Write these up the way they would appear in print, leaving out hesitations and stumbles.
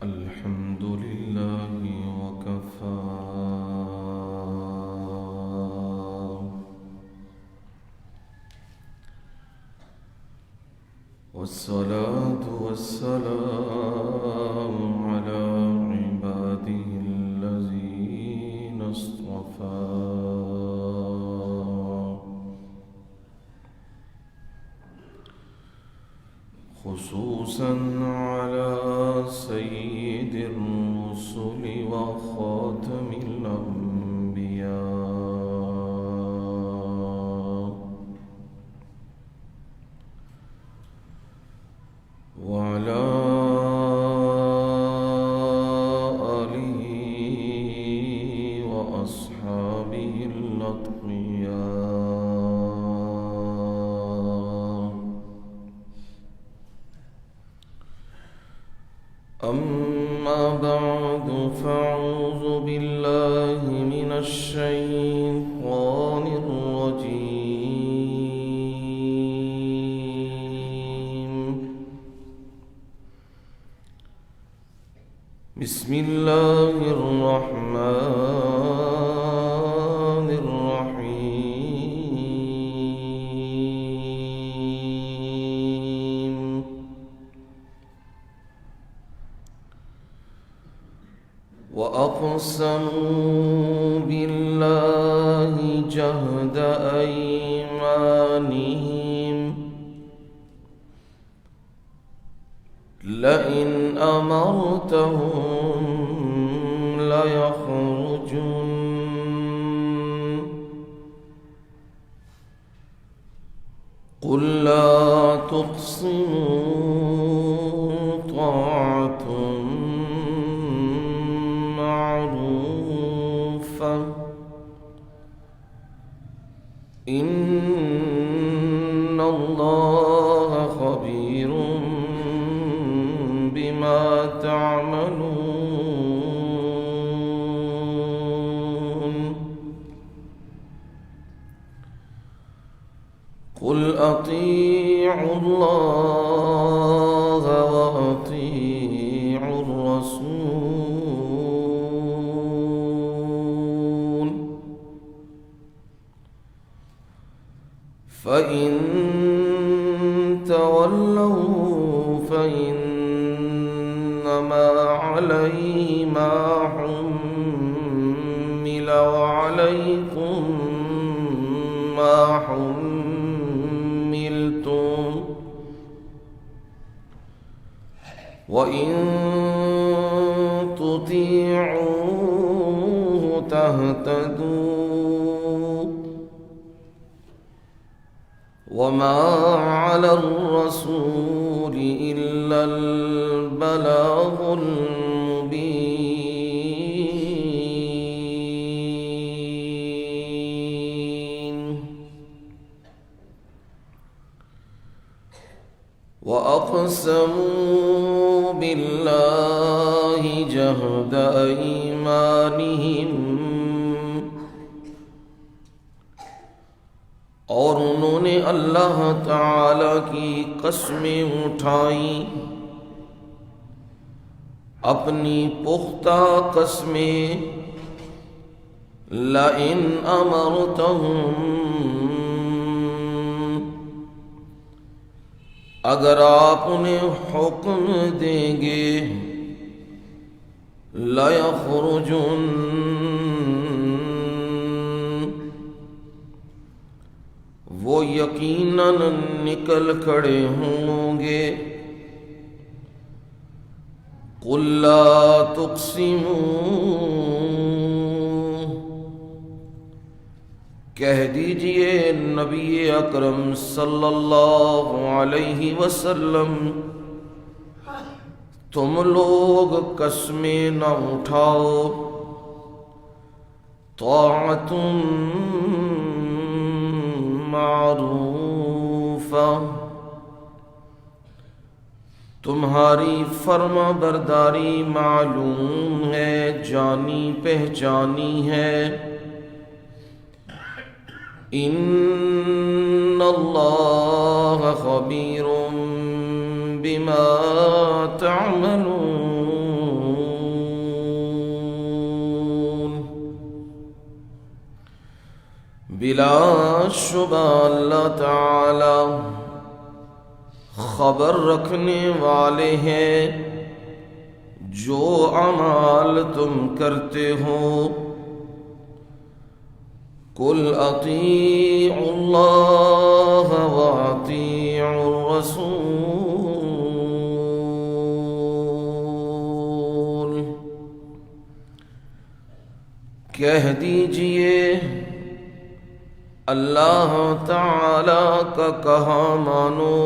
الحمد لله وكفى والصلاة والسلام على عباده الذين اصطفى خصوصا على سيد الرسل وخاتم الأنبياء وعلى آله وأصحابه الأتقياء. أما بعد فأعوذ بالله من الشيطان الرجيم. بسم الله الرحمن الرحيم. وأقسموا بالله جهد أيمانهم لئن أمرتهم ليخرجن قل لا تقسموا طاعة معروفة إن الله خبير بما تعملون. قل أطيعوا الله وأطيعوا الرسول فإن تولوا فإنما عليه ما حمل وعليكم ما حملتم وإن تطيعوه تهتدوا وما على الرسول إلا البلاغ المبين. وأقسموا بالله جهد أيمانهم اور انہوں نے اللہ تعالی کی قسمیں اٹھائیں، اپنی پختہ قسمیں، لئن امرتہم، اگر آپ انہیں حکم دیں گے، لَيَخْرُجُنَّ، وہ یقیناً نکل کھڑے ہوں گے. قُل لَّا تُقْسِمُوا، کہہ دیجئے نبی اکرم صلی اللہ علیہ وسلم، تم لوگ قسمیں نہ اٹھاؤ. طاعۃ معروفہ، تمہاری فرما برداری معلوم ہے، جانی پہچانی ہے. ان اللہ خبیر بما تعملون، بلا شبہ اللہ تعالی خبر رکھنے والے ہیں جو اعمال تم کرتے ہو. قل اطیعوا اللہ واطیعوا الرسول. کہہ دیجئے اللہ تعالی کا کہا مانو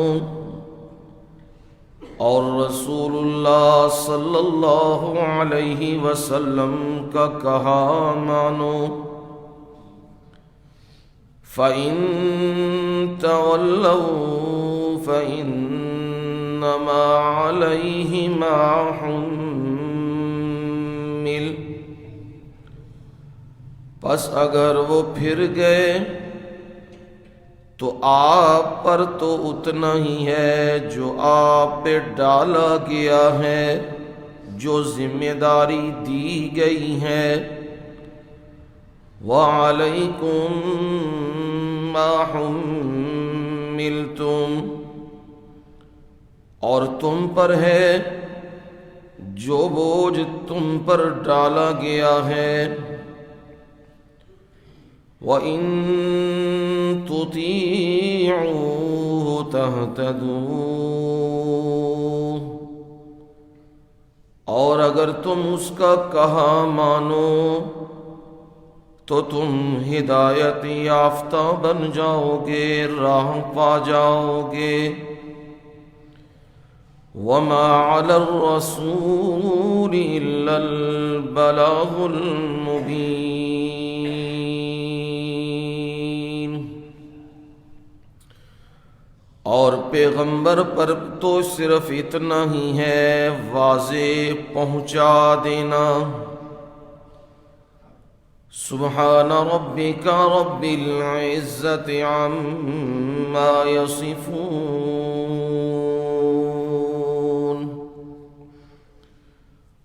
اور رسول اللہ صلی اللہ علیہ وسلم کا کہا مانو. فَإِن تَوَلَّوْا فَإِنَّمَا عَلَيْهِ مَا حُمِّلَ. پس اگر وہ پھر گئے تو آپ پر تو اتنا ہی ہے جو آپ پہ ڈالا گیا ہے، جو ذمہ داری دی گئی ہے. وَعَلَيْكُمْ مَا حُمِّلْتُمْ، اور تم پر ہے جو بوجھ تم پر ڈالا گیا ہے. وَإِن تُطِيعُوهُ تَهْتَدُوا، اور اگر تم اس کا کہا مانو تو تم ہدایت یافتہ بن جاؤ گے، راہ پا جاؤ گے. وَمَا عَلَى الرَّسُولِ إِلَّا الْبَلَاغُ الْمُبِينُ. اور پیغمبر پر تو صرف اتنا ہی ہے واضح پہنچا دینا. سبحان ربک رب العزت عما یصفون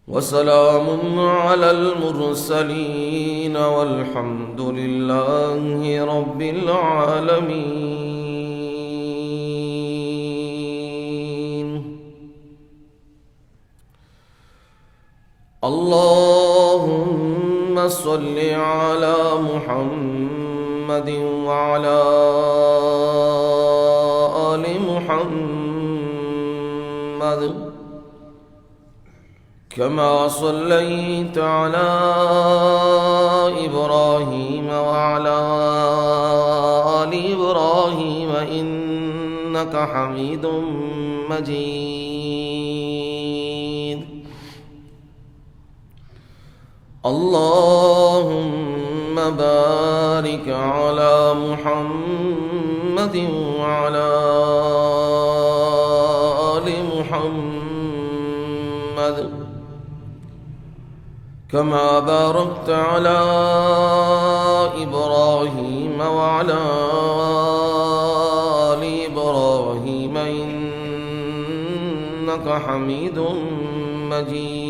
وسلام علی المرسلین والحمد للہ رب العالمین. اللهم صل على محمد وعلى آل محمد كما صليت على إبراهيم وعلى آل إبراهيم إنك حميد مجيد. اللهم بارك على محمد وعلى آل محمد كما باركت على إبراهيم وعلى آل إبراهيم إنك حميد مجيد.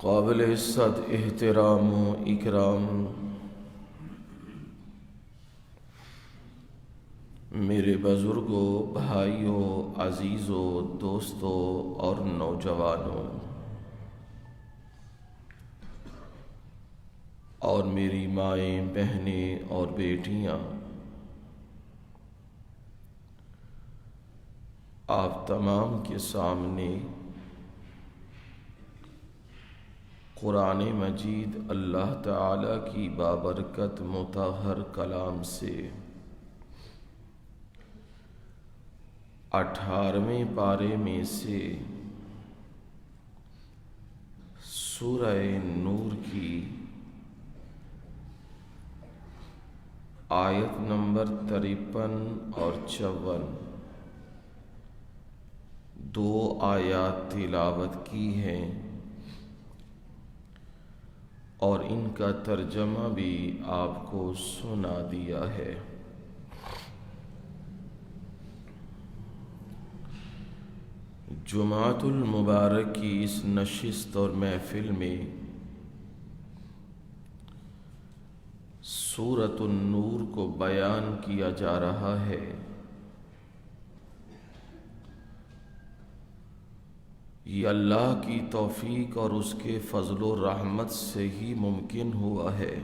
قابل عزت احترام و اکرام میرے بزرگوں، بھائیوں، عزیزوں، دوستوں اور نوجوانوں، اور میری مائیں، بہنیں اور بیٹیاں، آپ تمام کے سامنے قرآن مجید اللہ تعالی کی بابرکت مطہر کلام سے 18ویں پارے میں سے سورہ نور کی آیت نمبر 53 اور 54 دو آیات تلاوت کی ہیں اور ان کا ترجمہ بھی آپ کو سنا دیا ہے. جمعۃ المبارک کی اس نشست اور محفل میں سورۃ النور کو بیان کیا جا رہا ہے۔ یہ اللہ کی توفیق اور اس کے فضل و رحمت سے ہی ممکن ہوا ہے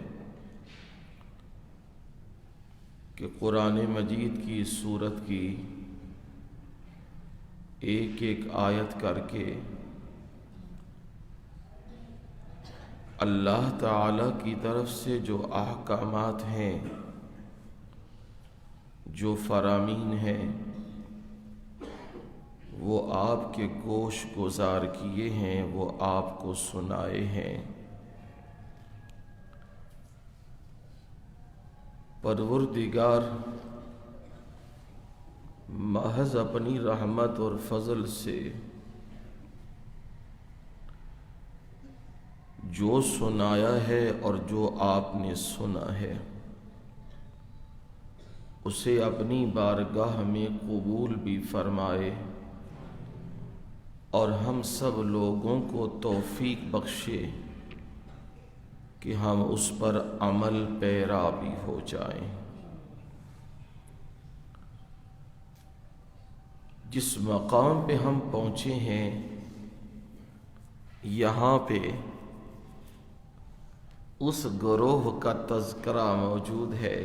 کہ قرآن مجید کی سورت کی ایک ایک آیت کر کے اللہ تعالی کی طرف سے جو احکامات ہیں، جو فرامین ہیں، وہ آپ کے گوش گزار کیے ہیں، وہ آپ کو سنائے ہیں۔ پروردگار محض اپنی رحمت اور فضل سے جو سنایا ہے اور جو آپ نے سنا ہے اسے اپنی بارگاہ میں قبول بھی فرمائے اور ہم سب لوگوں کو توفیق بخشے کہ ہم اس پر عمل پیرا بھی ہو جائیں۔ جس مقام پہ ہم پہنچے ہیں، یہاں پہ اس گروہ کا تذکرہ موجود ہے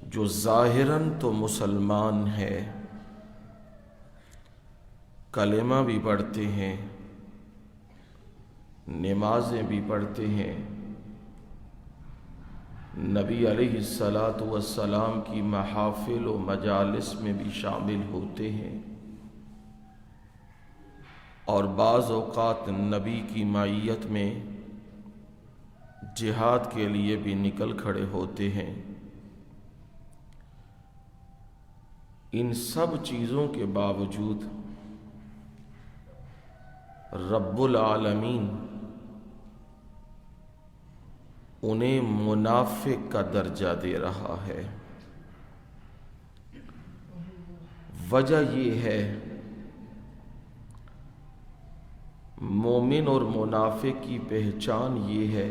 جو ظاہراً تو مسلمان ہے، کلمہ بھی پڑھتے ہیں، نمازیں بھی پڑھتے ہیں، نبی علیہ السلام کی محافل و مجالس میں بھی شامل ہوتے ہیں، اور بعض اوقات نبی کی معیت میں جہاد کے لیے بھی نکل کھڑے ہوتے ہیں۔ ان سب چیزوں کے باوجود رب العالمین انہیں منافق کا درجہ دے رہا ہے۔ وجہ یہ ہے، مومن اور منافق کی پہچان یہ ہے،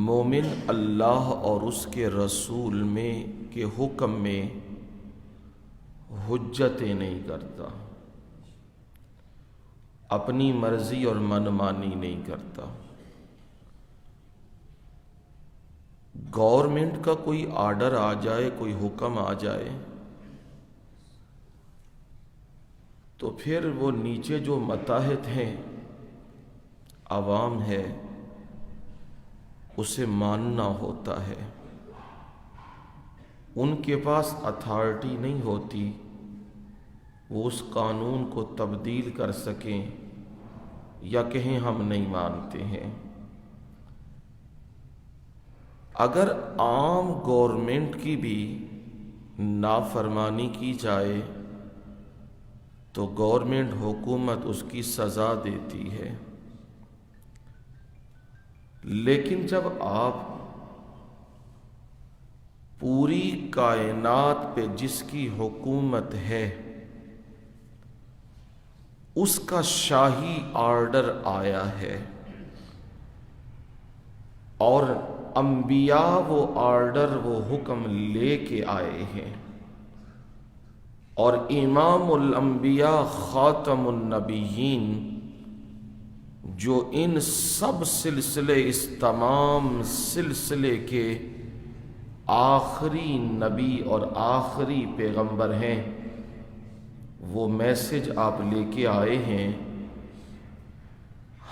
مومن اللہ اور اس کے رسول میں کے حکم میں حجتیں نہیں کرتا، اپنی مرضی اور منمانی نہیں کرتا۔ گورنمنٹ کا کوئی آرڈر آ جائے، کوئی حکم آ جائے تو پھر وہ نیچے جو متحد ہیں، عوام ہے، اسے ماننا ہوتا ہے۔ ان کے پاس اتھارٹی نہیں ہوتی وہ اس قانون کو تبدیل کر سکیں یا کہیں ہم نہیں مانتے ہیں۔ اگر عام گورنمنٹ کی بھی نافرمانی کی جائے تو گورنمنٹ حکومت اس کی سزا دیتی ہے، لیکن جب آپ پوری کائنات پہ جس کی حکومت ہے اس کا شاہی آرڈر آیا ہے اور انبیاء وہ آرڈر، وہ حکم لے کے آئے ہیں، اور امام الانبیاء خاتم النبیین جو ان سب سلسلے، اس تمام سلسلے کے آخری نبی اور آخری پیغمبر ہیں، وہ میسج آپ لے کے آئے ہیں،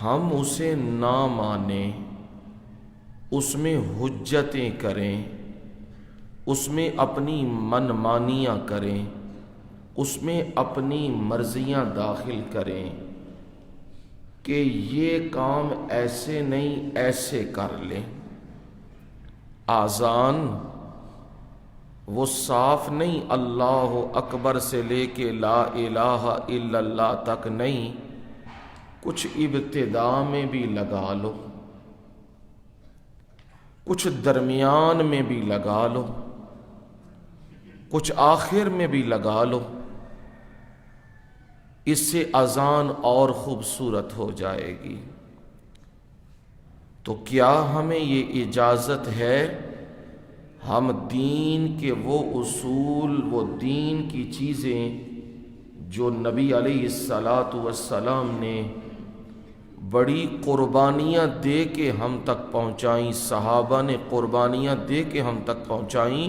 ہم اسے نہ مانیں، اس میں حجتیں کریں، اس میں اپنی منمانیاں کریں، اس میں اپنی مرضیاں داخل کریں کہ یہ کام ایسے نہیں ایسے کر لیں۔ آذان وہ صاف نہیں اللہ اکبر سے لے کے لا الہ الا اللہ تک نہیں، کچھ ابتدا میں بھی لگا لو، کچھ درمیان میں بھی لگا لو، کچھ آخر میں بھی لگا لو، اس سے اذان اور خوبصورت ہو جائے گی۔ تو کیا ہمیں یہ اجازت ہے ہم دین کے وہ اصول، وہ دین کی چیزیں جو نبی علیہ الصلاۃ والسلام نے بڑی قربانیاں دے کے ہم تک پہنچائیں، صحابہ نے قربانیاں دے کے ہم تک پہنچائیں،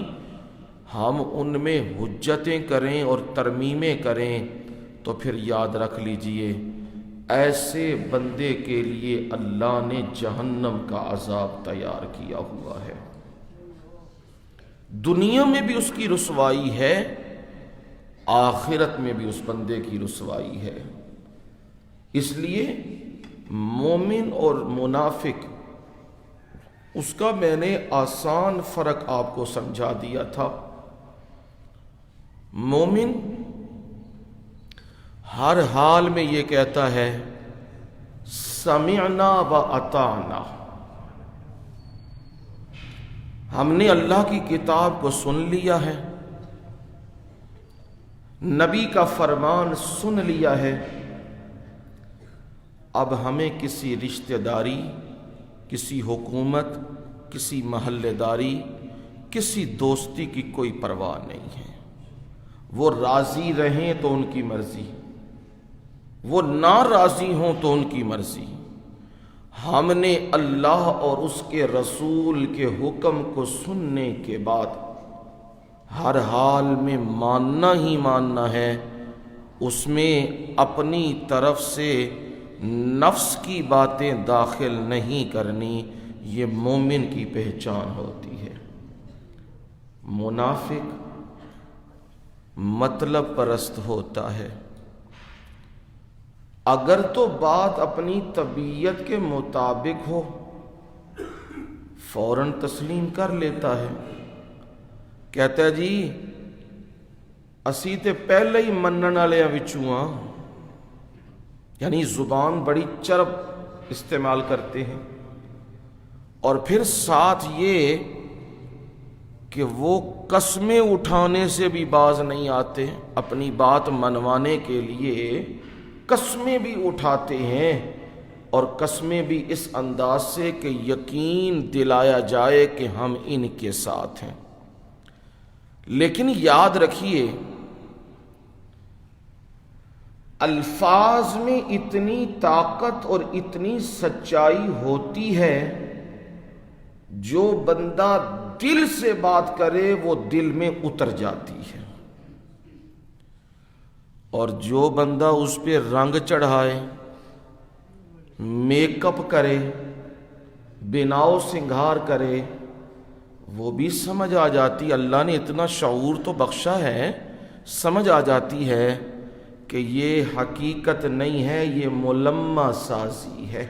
ہم ان میں حجتیں کریں اور ترمیمیں کریں، تو پھر یاد رکھ لیجئے ایسے بندے کے لیے اللہ نے جہنم کا عذاب تیار کیا ہوا ہے۔ دنیا میں بھی اس کی رسوائی ہے، آخرت میں بھی اس بندے کی رسوائی ہے۔ اس لیے مومن اور منافق، اس کا میں نے آسان فرق آپ کو سمجھا دیا تھا۔ مومن ہر حال میں یہ کہتا ہے سمعنا و اطعنا، ہم نے اللہ کی کتاب کو سن لیا ہے، نبی کا فرمان سن لیا ہے، اب ہمیں کسی رشتہ داری، کسی حکومت، کسی محلے داری، کسی دوستی کی کوئی پرواہ نہیں ہے۔ وہ راضی رہیں تو ان کی مرضی، وہ ناراضی ہوں تو ان کی مرضی۔ ہم نے اللہ اور اس کے رسول کے حکم کو سننے کے بعد ہر حال میں ماننا ہی ماننا ہے، اس میں اپنی طرف سے نفس کی باتیں داخل نہیں کرنی۔ یہ مومن کی پہچان ہوتی ہے۔ منافق مطلب پرست ہوتا ہے، اگر تو بات اپنی طبیعت کے مطابق ہو فوراً تسلیم کر لیتا ہے، کہتا ہے جی اسی تے پہلے ہی منن والیاں وچوں ہاں، یعنی زبان بڑی چرب استعمال کرتے ہیں، اور پھر ساتھ یہ کہ وہ قسمیں اٹھانے سے بھی باز نہیں آتے، اپنی بات منوانے کے لیے قسمیں بھی اٹھاتے ہیں، اور قسمیں بھی اس انداز سے کہ یقین دلایا جائے کہ ہم ان کے ساتھ ہیں۔ لیکن یاد رکھیے الفاظ میں اتنی طاقت اور اتنی سچائی ہوتی ہے، جو بندہ دل سے بات کرے وہ دل میں اتر جاتی ہے، اور جو بندہ اس پہ رنگ چڑھائے، میک اپ کرے، بناؤ سنگھار کرے، وہ بھی سمجھ آ جاتی، اللہ نے اتنا شعور تو بخشا ہے، سمجھ آ جاتی ہے کہ یہ حقیقت نہیں ہے، یہ ملمہ سازی ہے،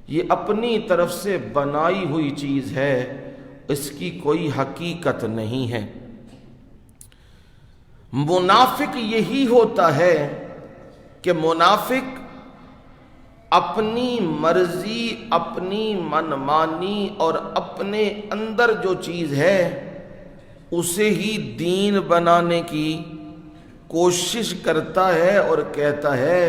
یہ اپنی طرف سے بنائی ہوئی چیز ہے، اس کی کوئی حقیقت نہیں ہے۔ منافق یہی ہوتا ہے کہ منافق اپنی مرضی، اپنی منمانی اور اپنے اندر جو چیز ہے اسے ہی دین بنانے کی کوشش کرتا ہے، اور کہتا ہے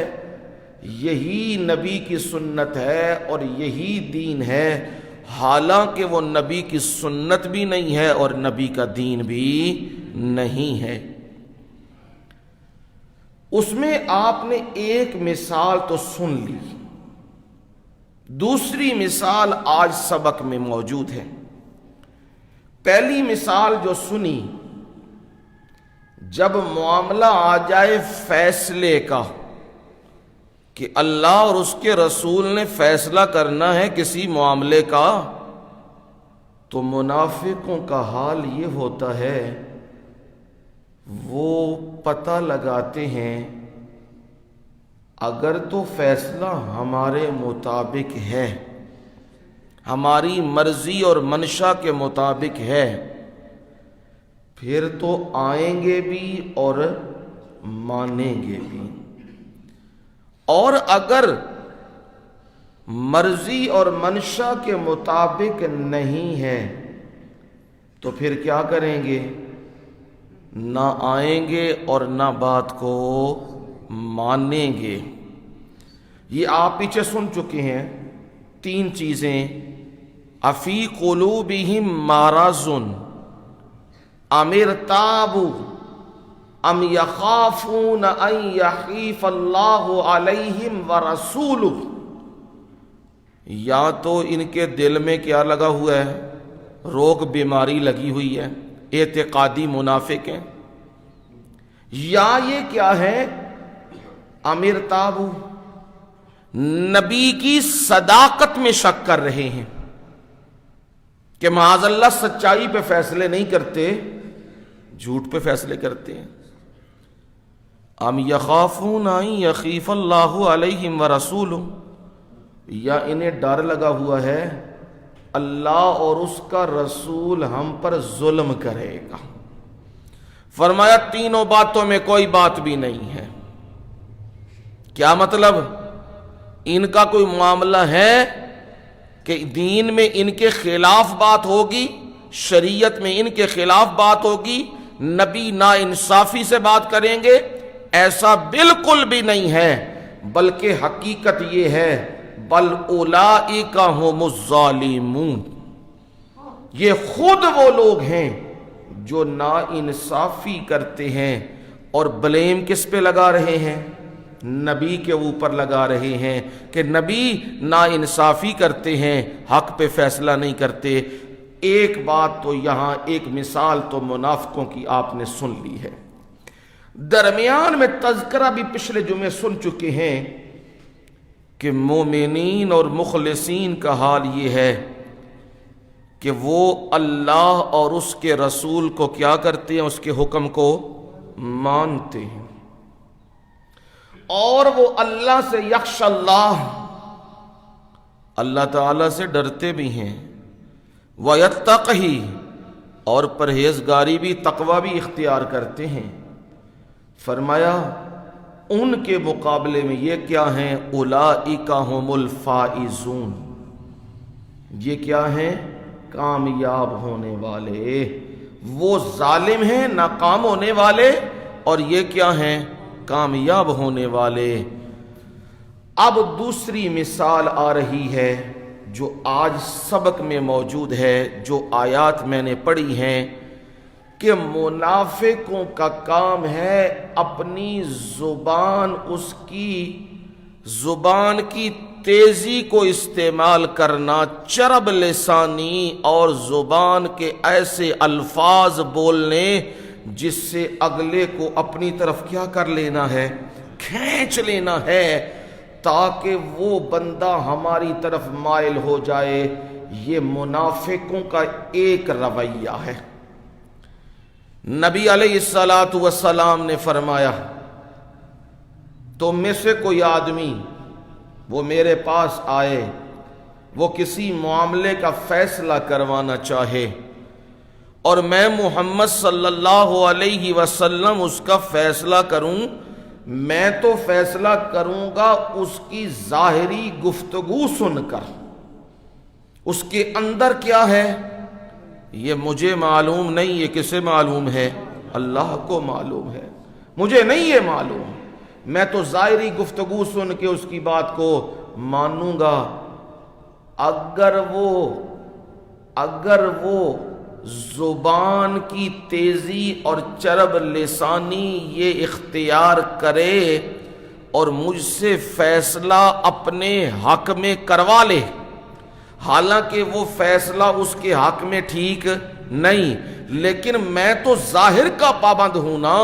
یہی نبی کی سنت ہے اور یہی دین ہے، حالانکہ وہ نبی کی سنت بھی نہیں ہے اور نبی کا دین بھی نہیں ہے۔ اس میں آپ نے ایک مثال تو سن لی، دوسری مثال آج سبق میں موجود ہے۔ پہلی مثال جو سنی، جب معاملہ آ جائے فیصلے کا کہ اللہ اور اس کے رسول نے فیصلہ کرنا ہے کسی معاملے کا، تو منافقوں کا حال یہ ہوتا ہے وہ پتہ لگاتے ہیں اگر تو فیصلہ ہمارے مطابق ہے، ہماری مرضی اور منشا کے مطابق ہے، پھر تو آئیں گے بھی اور مانیں گے بھی، اور اگر مرضی اور منشا کے مطابق نہیں ہے تو پھر کیا کریں گے؟ نہ آئیں گے اور نہ بات کو مانیں گے۔ یہ آپ پیچھے سن چکے ہیں 3 چیزیں، افی قلوبہم مرض ام ارتابوا ام یخافون ان یحیف اللہ علیہم ورسولہ۔ یا تو ان کے دل میں کیا لگا ہوا ہے؟ روگ بیماری لگی ہوئی ہے، اعتقادی منافق ہیں، یا یہ کیا ہے؟ ام ارتابوا، نبی کی صداقت میں شک کر رہے ہیں کہ معاذ اللہ سچائی پہ فیصلے نہیں کرتے، جھوٹ پہ فیصلے کرتے ہیں۔ ام یخافون ان یخیف اللہ علیہم ورسولہ، یا انہیں ڈر لگا ہوا ہے اللہ اور اس کا رسول ہم پر ظلم کرے گا۔ فرمایا تینوں باتوں میں کوئی بات بھی نہیں ہے۔ کیا مطلب؟ ان کا کوئی معاملہ ہے کہ دین میں ان کے خلاف بات ہوگی، شریعت میں ان کے خلاف بات ہوگی، نبی نا انصافی سے بات کریں گے؟ ایسا بالکل بھی نہیں ہے، بلکہ حقیقت یہ ہے بل اولئک ھم الظالمون، یہ خود وہ لوگ ہیں جو نا انصافی کرتے ہیں، اور بلیم کس پہ لگا رہے ہیں؟ نبی کے اوپر لگا رہے ہیں کہ نبی نا انصافی کرتے ہیں، حق پہ فیصلہ نہیں کرتے۔ ایک بات تو یہاں، ایک مثال تو منافقوں کی آپ نے سن لی ہے، درمیان میں تذکرہ بھی پچھلے جمعے سن چکے ہیں کہ مومنین اور مخلصین کا حال یہ ہے کہ وہ اللہ اور اس کے رسول کو کیا کرتے ہیں؟ اس کے حکم کو مانتے ہیں، اور وہ اللہ سے یخشى اللہ، اللہ تعالی سے ڈرتے بھی ہیں، وَيَتَّقِهِ، اور پرہیزگاری بھی، تقوی بھی اختیار کرتے ہیں۔ فرمایا ان کے مقابلے میں یہ کیا ہیں؟ اولئک ھم الفائزون، یہ کیا ہیں؟ کامیاب ہونے والے۔ وہ ظالم ہیں، ناکام ہونے والے، اور یہ کیا ہیں؟ کامیاب ہونے والے۔ اب دوسری مثال آ رہی ہے جو آج سبق میں موجود ہے، جو آیات میں نے پڑھی ہیں کہ منافقوں کا کام ہے اپنی زبان، اس کی زبان کی تیزی کو استعمال کرنا، چرب لسانی، اور زبان کے ایسے الفاظ بولنے جس سے اگلے کو اپنی طرف کیا کر لینا ہے؟ کھینچ لینا ہے، تاکہ وہ بندہ ہماری طرف مائل ہو جائے۔ یہ منافقوں کا ایک رویہ ہے۔ نبی علیہ السلام نے فرمایا تم میں سے کوئی آدمی وہ میرے پاس آئے، وہ کسی معاملے کا فیصلہ کروانا چاہے، اور میں محمد صلی اللہ علیہ وسلم اس کا فیصلہ کروں، میں تو فیصلہ کروں گا اس کی ظاہری گفتگو سن کر، اس کے اندر کیا ہے یہ مجھے معلوم نہیں، یہ کسے معلوم ہے؟ اللہ کو معلوم ہے، مجھے نہیں یہ معلوم، میں تو ظاہری گفتگو سن کے اس کی بات کو مانوں گا۔ اگر وہ زبان کی تیزی اور چرب لسانی یہ اختیار کرے اور مجھ سے فیصلہ اپنے حق میں کروا لے، حالانکہ وہ فیصلہ اس کے حق میں ٹھیک نہیں، لیکن میں تو ظاہر کا پابند ہوں نا،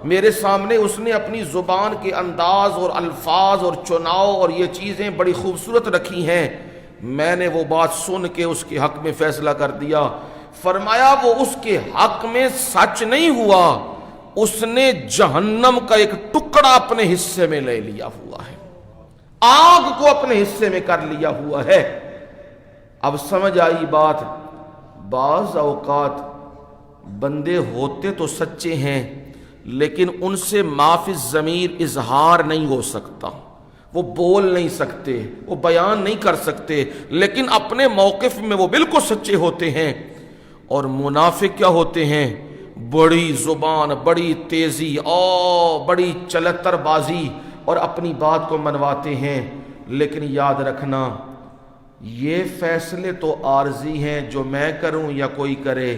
میرے سامنے اس نے اپنی زبان کے انداز اور الفاظ اور چناؤ اور یہ چیزیں بڑی خوبصورت رکھی ہیں، میں نے وہ بات سن کے اس کے حق میں فیصلہ کر دیا۔ فرمایا وہ اس کے حق میں سچ نہیں ہوا، اس نے جہنم کا ایک ٹکڑا اپنے حصے میں لے لیا ہوا ہے، آگ کو اپنے حصے میں کر لیا ہوا ہے۔ اب سمجھ آئی بات؟ بعض اوقات بندے ہوتے تو سچے ہیں، لیکن ان سے معافی الضمیر اظہار نہیں ہو سکتا، وہ بول نہیں سکتے، وہ بیان نہیں کر سکتے، لیکن اپنے موقف میں وہ بالکل سچے ہوتے ہیں۔ اور منافق کیا ہوتے ہیں؟ بڑی زبان، بڑی تیزی اور بڑی چلتر بازی اور اپنی بات کو منواتے ہیں. لیکن یاد رکھنا یہ فیصلے تو عارضی ہیں، جو میں کروں یا کوئی کرے،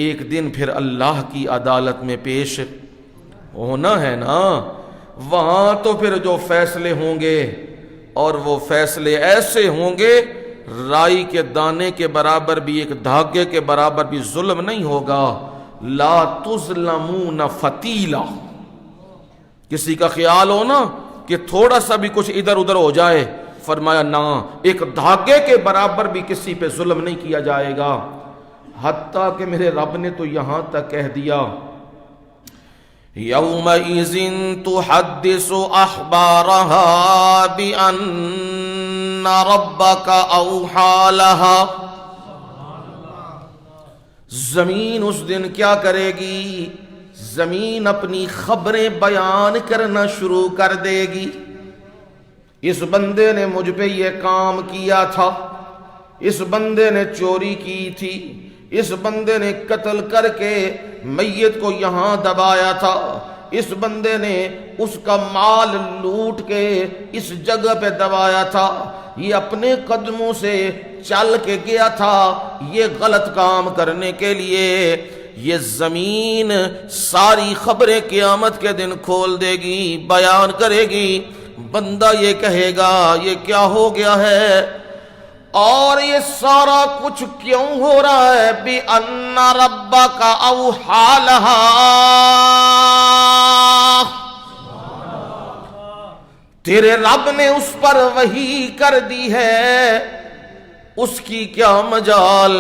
ایک دن پھر اللہ کی عدالت میں پیش ہونا ہے نا. وہاں تو پھر جو فیصلے ہوں گے، اور وہ فیصلے ایسے ہوں گے رائی کے دانے کے برابر بھی، ایک دھاگے کے برابر بھی ظلم نہیں ہوگا. لا تظلمون فتیلا. کسی کا خیال ہو نا کہ تھوڑا سا بھی کچھ ادھر ادھر ہو جائے، فرمایا نہ، ایک دھاگے کے برابر بھی کسی پہ ظلم نہیں کیا جائے گا. حتیٰ کہ میرے رب نے تو یہاں تک کہہ دیا یومئذ تحدث اخبارها بان ربک اوحی لها. زمین اس دن کیا کرے گی؟ زمین اپنی خبریں بیان کرنا شروع کر دے گی. اس بندے نے مجھ پہ یہ کام کیا تھا، اس بندے نے چوری کی تھی، اس بندے نے قتل کر کے میت کو یہاں دبایا تھا، اس بندے نے اس کا مال لوٹ کے اس جگہ پہ دبایا تھا، یہ اپنے قدموں سے چل کے گیا تھا یہ غلط کام کرنے کے لیے. یہ زمین ساری خبریں قیامت کے دن کھول دے گی، بیان کرے گی. بندہ یہ کہے گا یہ کیا ہو گیا ہے، اور یہ سارا کچھ کیوں ہو رہا ہے؟ بِأَنَّ رَبَّكَ أَوْحَى لَهَا. تیرے رب نے اس پر وحی کر دی ہے. اس کی کیا مجال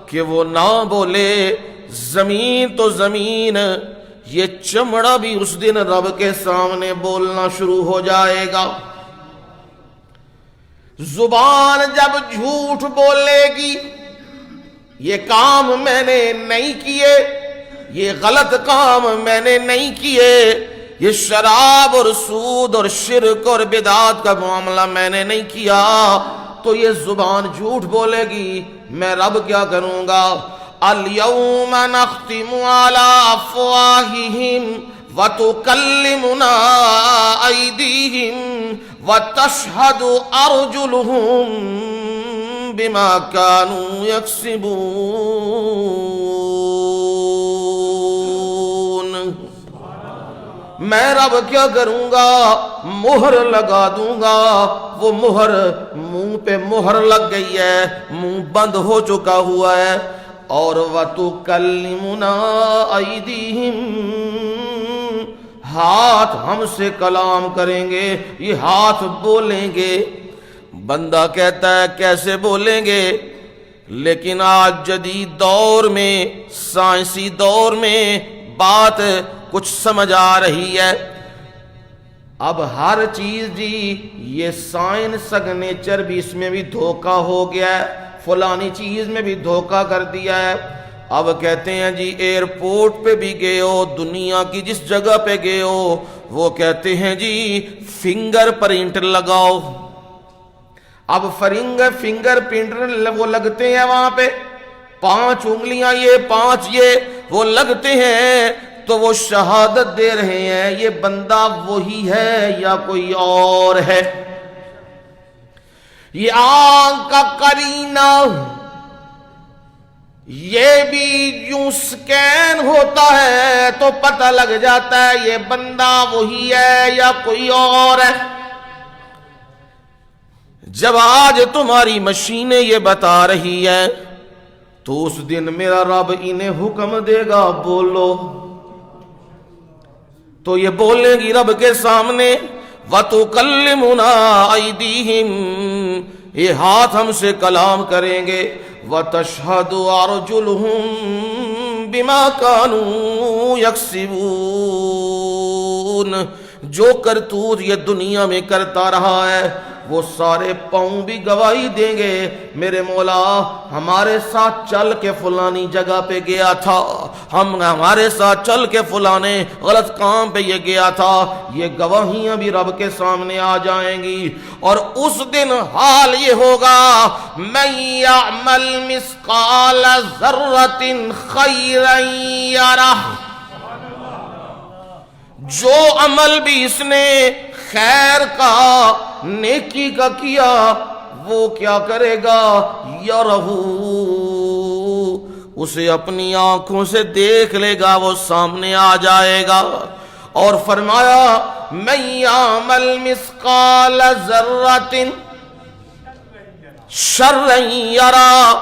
کہ وہ نہ بولے. زمین تو زمین، یہ چمڑا بھی اس دن رب کے سامنے بولنا شروع ہو جائے گا. زبان جب جھوٹ بولے گی، یہ کام میں نے نہیں کیے، یہ غلط کام میں نے نہیں کیے، یہ شراب اور سود اور شرک اور بدعات کا معاملہ میں نے نہیں کیا، تو یہ زبان جھوٹ بولے گی. میں رب کیا کروں گا؟ اليوم نختم على افواههم وتكلمنا ايديهم وتشهد ارجلهم بما كانوا يكسبون. میں رب کیا کروں گا؟ مہر لگا دوں گا. وہ مہر منہ پہ مہر لگ گئی ہے، منہ بند ہو چکا ہوا ہے. اور وَتُكَلِّمُنَا أَيْدِيهِمْ، ہاتھ ہم سے کلام کریں گے، یہ ہاتھ بولیں گے. بندہ کہتا ہے کیسے بولیں گے؟ لیکن آج جدید دور میں، سائنسی دور میں بات کچھ سمجھ آ رہی ہے. اب ہر چیز جی یہ سائنس سگنیچر بھی اس میں بھی دھوکہ ہو گیا ہے، فلانی چیز میں بھی دھوکہ کر دیا ہے. اب کہتے ہیں جی ایئرپورٹ پہ بھی گئے ہو، دنیا کی جس جگہ پہ گئے ہو، وہ کہتے ہیں جی فنگر پرنٹ لگاؤ. اب فنگر پرنٹ وہ لگتے ہیں وہاں پہ، 5 انگلیاں یہ 5 یہ وہ لگتے ہیں، تو وہ شہادت دے رہے ہیں یہ بندہ وہی ہے یا کوئی اور ہے. یہ آنکھ کا قرینہ یہ بھی یوں سکین ہوتا ہے تو پتہ لگ جاتا ہے یہ بندہ وہی ہے یا کوئی اور ہے. جب آج تمہاری مشینیں یہ بتا رہی ہے تو اس دن میرا رب انہیں حکم دے گا بولو، تو یہ بولیں گی رب کے سامنے. وَتُكَلِّمُنَا أَيْدِيهِمْ، یہ ہاتھ ہم سے کلام کریں گے. وَتَشْهَدُ أَرْجُلُهُمْ بِمَا كَانُوا يَكْسِبُونَ. جو کرتوت یہ دنیا میں کرتا رہا ہے وہ سارے پاؤں بھی گواہی دیں گے، میرے مولا ہمارے ساتھ چل کے فلانی جگہ پہ گیا تھا، ہم ہمارے ساتھ چل کے فلانے غلط کام پہ یہ گیا تھا، یہ گواہیاں بھی رب کے سامنے آ جائیں گی۔ اور اس دن حال یہ ہوگا من یعمل مثقال ذرۃ خیرا یرہ، جو عمل بھی اس نے خیر کا نیکی کا کیا وہ کیا کرے گا، یرہ، اسے اپنی آنکھوں سے دیکھ لے گا، وہ سامنے آ جائے گا۔ اور فرمایا من یعمل مثقال ذرۃ شرا یرہ،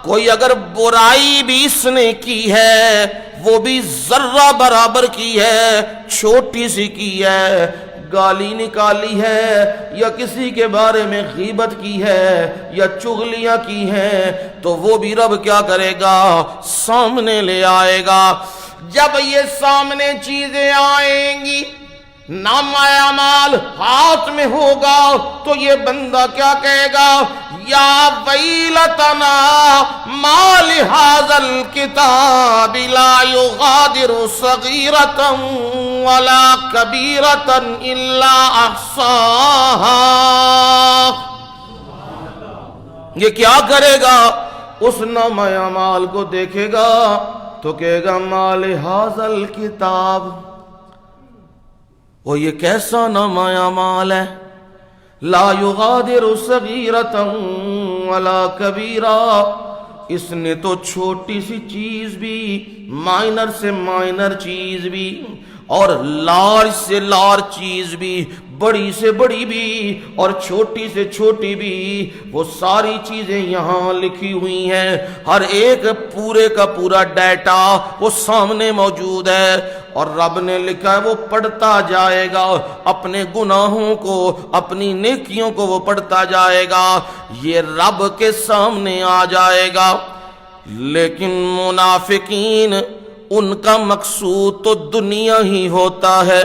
کوئی اگر برائی بھی اس نے کی ہے وہ بھی ذرہ برابر کی ہے، چھوٹی سی کی ہے، گالی نکالی ہے یا کسی کے بارے میں غیبت کی ہے یا چغلیاں کی ہیں، تو وہ بھی رب کیا کرے گا، سامنے لے آئے گا۔ جب یہ سامنے چیزیں آئیں گی، نامہ اعمال ہاتھ میں ہوگا، تو یہ بندہ کیا کہے گا، یا ویلتنا ما لہذا الکتاب لا یغادر صغیرۃ ولا کبیرۃ الا احصاہا۔ یہ کیا کرے گا، اس نامہ اعمال کو دیکھے گا تو کہے گا ما لہذا الکتاب، وہ یہ کیسا نامہ اعمال ہے، لا یغادر صغیرۃ ولا کبیرہ، اس نے تو چھوٹی سی چیز بھی، مائنر سے مائنر چیز بھی، اور لارج سے لارج چیز بھی، بڑی سے بڑی بھی اور چھوٹی سے چھوٹی بھی، وہ ساری چیزیں یہاں لکھی ہوئی ہیں، ہر ایک پورے کا پورا ڈیٹا وہ سامنے موجود ہے۔ اور رب نے لکھا ہے وہ پڑھتا جائے گا، اپنے گناہوں کو، اپنی نیکیوں کو وہ پڑھتا جائے گا، یہ رب کے سامنے آ جائے گا۔ لیکن منافقین، ان کا مقصود تو دنیا ہی ہوتا ہے،